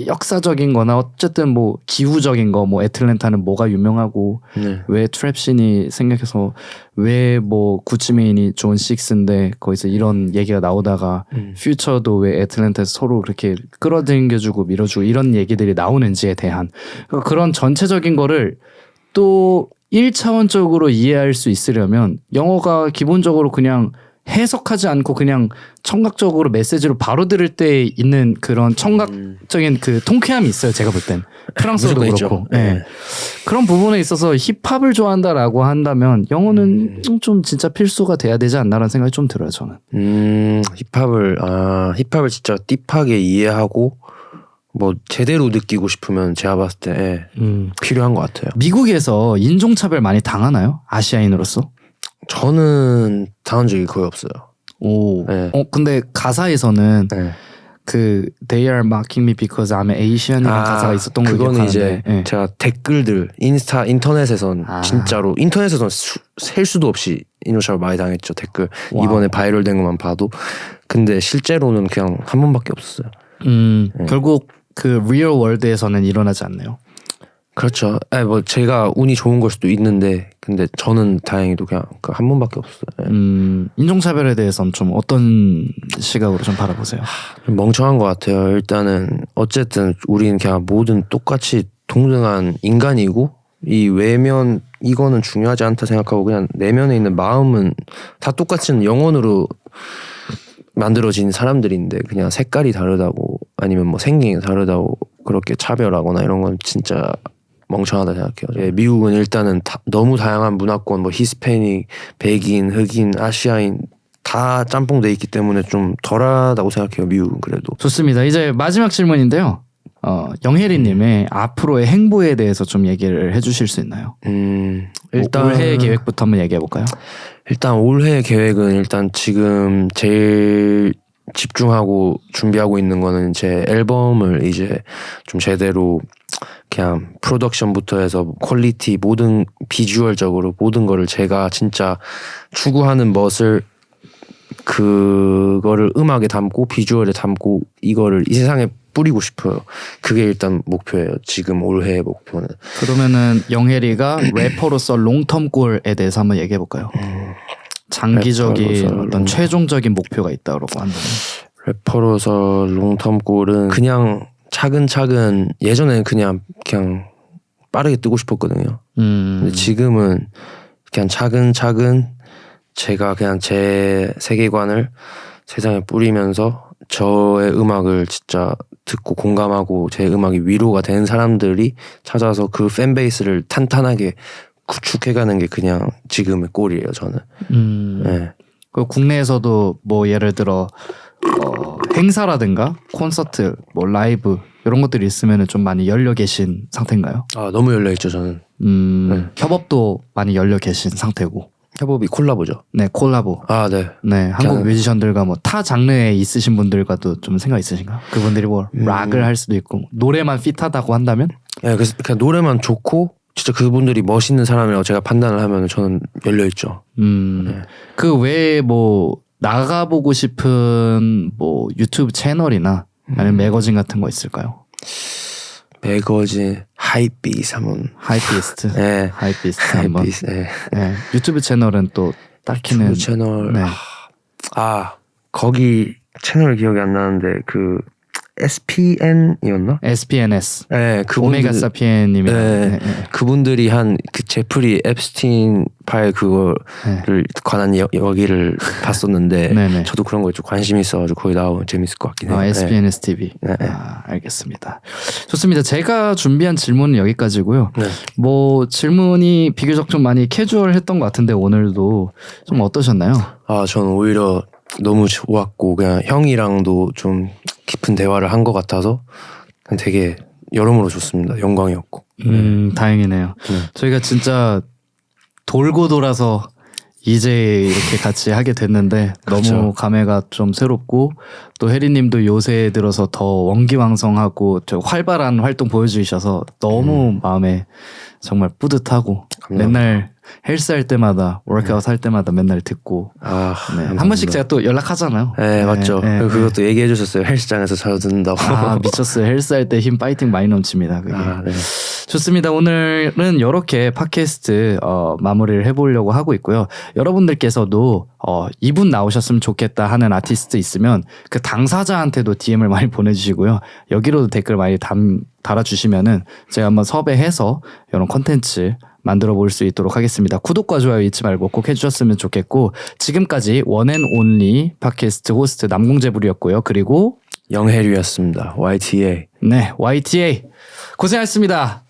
역사적인 거나 어쨌든 뭐 기후적인 거, 뭐 애틀랜타는 뭐가 유명하고 왜 트랩씬이 생겨서 왜 뭐 구찌메인이 존 식스인데 거기서 이런 얘기가 나오다가 퓨처도 왜 애틀랜타에서 서로 그렇게 끌어당겨주고 밀어주고 이런 얘기들이 나오는지에 대한 그런 전체적인 거를 또 1차원적으로 이해할 수 있으려면 영어가 기본적으로 그냥 해석하지 않고 그냥 청각적으로 메시지로 바로 들을 때 있는 그런 청각적인 그 통쾌함이 있어요. 제가 볼 땐 프랑스어도 그렇고 네. 그런 부분에 있어서 힙합을 좋아한다라고 한다면 영어는 좀 진짜 필수가 돼야 되지 않나라는 생각이 좀 들어요. 저는 힙합을 진짜 딥하게 이해하고 뭐 제대로 느끼고 싶으면 제가 봤을 때 필요한 것 같아요. 미국에서 인종차별 많이 당하나요? 아시아인으로서? 저는 당한 적이 거의 없어요. 오. 네. 근데 가사에서는 네. 그 They are mocking me because I'm Asian이라는 가사가 있었던 걸 그거는 기억하는데 이제 제가 댓글들 인터넷에선 진짜로 인터넷에선 셀 수도 없이 인종차별 많이 당했죠. 댓글. 와우. 이번에 바이럴된 것만 봐도. 근데 실제로는 그냥 한 번밖에 없었어요. 결국 그 리얼 월드에서는 일어나지 않네요. 그렇죠. 뭐 제가 운이 좋은 걸 수도 있는데, 근데 저는 다행히도 그냥 한 번밖에 없어요. 인종차별에 대해서는 좀 어떤 시각으로 좀 바라보세요? 좀 멍청한 것 같아요. 일단은 어쨌든 우리는 그냥 모든 똑같이 동등한 인간이고 이 외면 이거는 중요하지 않다 생각하고 그냥 내면에 있는 마음은 다 똑같은 영혼으로 만들어진 사람들인데 그냥 색깔이 다르다고 아니면 뭐 생긴 게 다르다고 그렇게 차별하거나 이런 건 진짜 멍청하다 생각해요. 미국은 일단은 너무 다양한 문화권, 뭐 히스패닉, 백인, 흑인, 아시아인 다 짬뽕돼 있기 때문에 좀 덜하다고 생각해요. 미국은 그래도. 좋습니다. 이제 마지막 질문인데요. 영혜리님의 앞으로의 행보에 대해서 좀 얘기를 해주실 수 있나요? 일단 올해 계획부터 한번 얘기해 볼까요? 일단 올해 계획은 일단 지금 제일 집중하고 준비하고 있는 거는 제 앨범을 이제 좀 제대로 그냥 프로덕션부터 해서 퀄리티 모든 비주얼적으로 모든 거를 제가 진짜 추구하는 멋을 그거를 음악에 담고 비주얼에 담고 이거를 이 세상에 뿌리고 싶어요. 그게 일단 목표예요. 지금 올해의 목표는. 그러면은 영혜리가 래퍼로서 롱텀 골에 대해서 한번 얘기해 볼까요? 장기적인 래퍼로서 어떤 최종적인 목표가 있다고 한다면. 래퍼로서 롱텀 골은 그냥 차근차근 예전에는 그냥 빠르게 뜨고 싶었거든요. 근데 지금은 그냥 차근차근 제가 그냥 제 세계관을 세상에 뿌리면서 저의 음악을 진짜 듣고 공감하고 제 음악이 위로가 되는 사람들이 찾아서 그 팬베이스를 탄탄하게 구축해가는 게 그냥 지금의 꼴이에요. 저는. 네. 그 국내에서도 뭐 예를 들어 행사라든가 콘서트, 뭐 라이브 이런 것들이 있으면 좀 많이 열려 계신 상태인가요? 아 너무 열려 있죠 저는. 협업도 많이 열려 계신 상태고. 협업이 콜라보죠. 네, 콜라보. 아 네. 네, 한국 뮤지션들과 뭐 타 장르에 있으신 분들과도 좀 생각 있으신가요? 그분들이 뭐 락을 할 수도 있고 노래만 핏하다고 한다면? 네, 그래서 그냥 노래만 좋고 진짜 그분들이 멋있는 사람이라고 제가 판단을 하면 저는 열려 있죠. 네. 그 외에 뭐 나가보고 싶은 뭐 유튜브 채널이나 아니면 매거진 같은 거 있을까요? 매거진 하이비스 한번. 하이피스트. 네. 하이피스트 한번. 하이비스. 네. 네. 유튜브 채널은 또 딱히는 유튜브 채널. 네. 거기 채널 기억이 안 나는데 그 SPN이었나? SPNS. 네, 오메가 사피엔님이. 네, 네. 그분들이 한 그 제프리 앱스틴 파일 그거를 관한 여기를 봤었는데 네네. 저도 그런 거에 좀 관심이 있어가지고 거기 나오면 재밌을 것 같긴 해요. SPNS TV. 네. 알겠습니다. 좋습니다. 제가 준비한 질문은 여기까지고요. 네. 뭐 질문이 비교적 좀 많이 캐주얼했던 것 같은데 오늘도 좀 어떠셨나요? 저는 오히려 너무 좋았고 그냥 형이랑도 좀 깊은 대화를 한 것 같아서 되게 여러모로 좋습니다. 영광이었고. 다행이네요. 저희가 진짜 돌고 돌아서 이제 이렇게 같이 하게 됐는데 그렇죠. 너무 감회가 좀 새롭고 또 혜리님도 요새 들어서 더 원기왕성하고 저 활발한 활동 보여주셔서 너무 마음에 정말 뿌듯하고 감사합니다. 맨날 헬스 할 때마다 워크아웃 할 때마다 맨날 듣고 네. 한 번씩 제가 또 연락하잖아요. 네, 맞죠. 네. 그것도 얘기해 주셨어요. 헬스장에서 자주 듣는다고. 미쳤어요. 헬스 할 때 힘 파이팅 많이 넘칩니다. 그게. 네. 좋습니다. 오늘은 이렇게 팟캐스트 마무리를 해보려고 하고 있고요. 여러분들께서도 이분 나오셨으면 좋겠다 하는 아티스트 있으면 그 당사자한테도 DM을 많이 보내주시고요. 여기로도 댓글 많이 달아주시면은 제가 한번 섭외해서 이런 콘텐츠 만들어 볼 수 있도록 하겠습니다. 구독과 좋아요 잊지 말고 꼭 해주셨으면 좋겠고 지금까지 원앤온리 팟캐스트 호스트 남궁재불이었고요. 그리고 영혜류였습니다. YTA. 네, YTA 고생하셨습니다.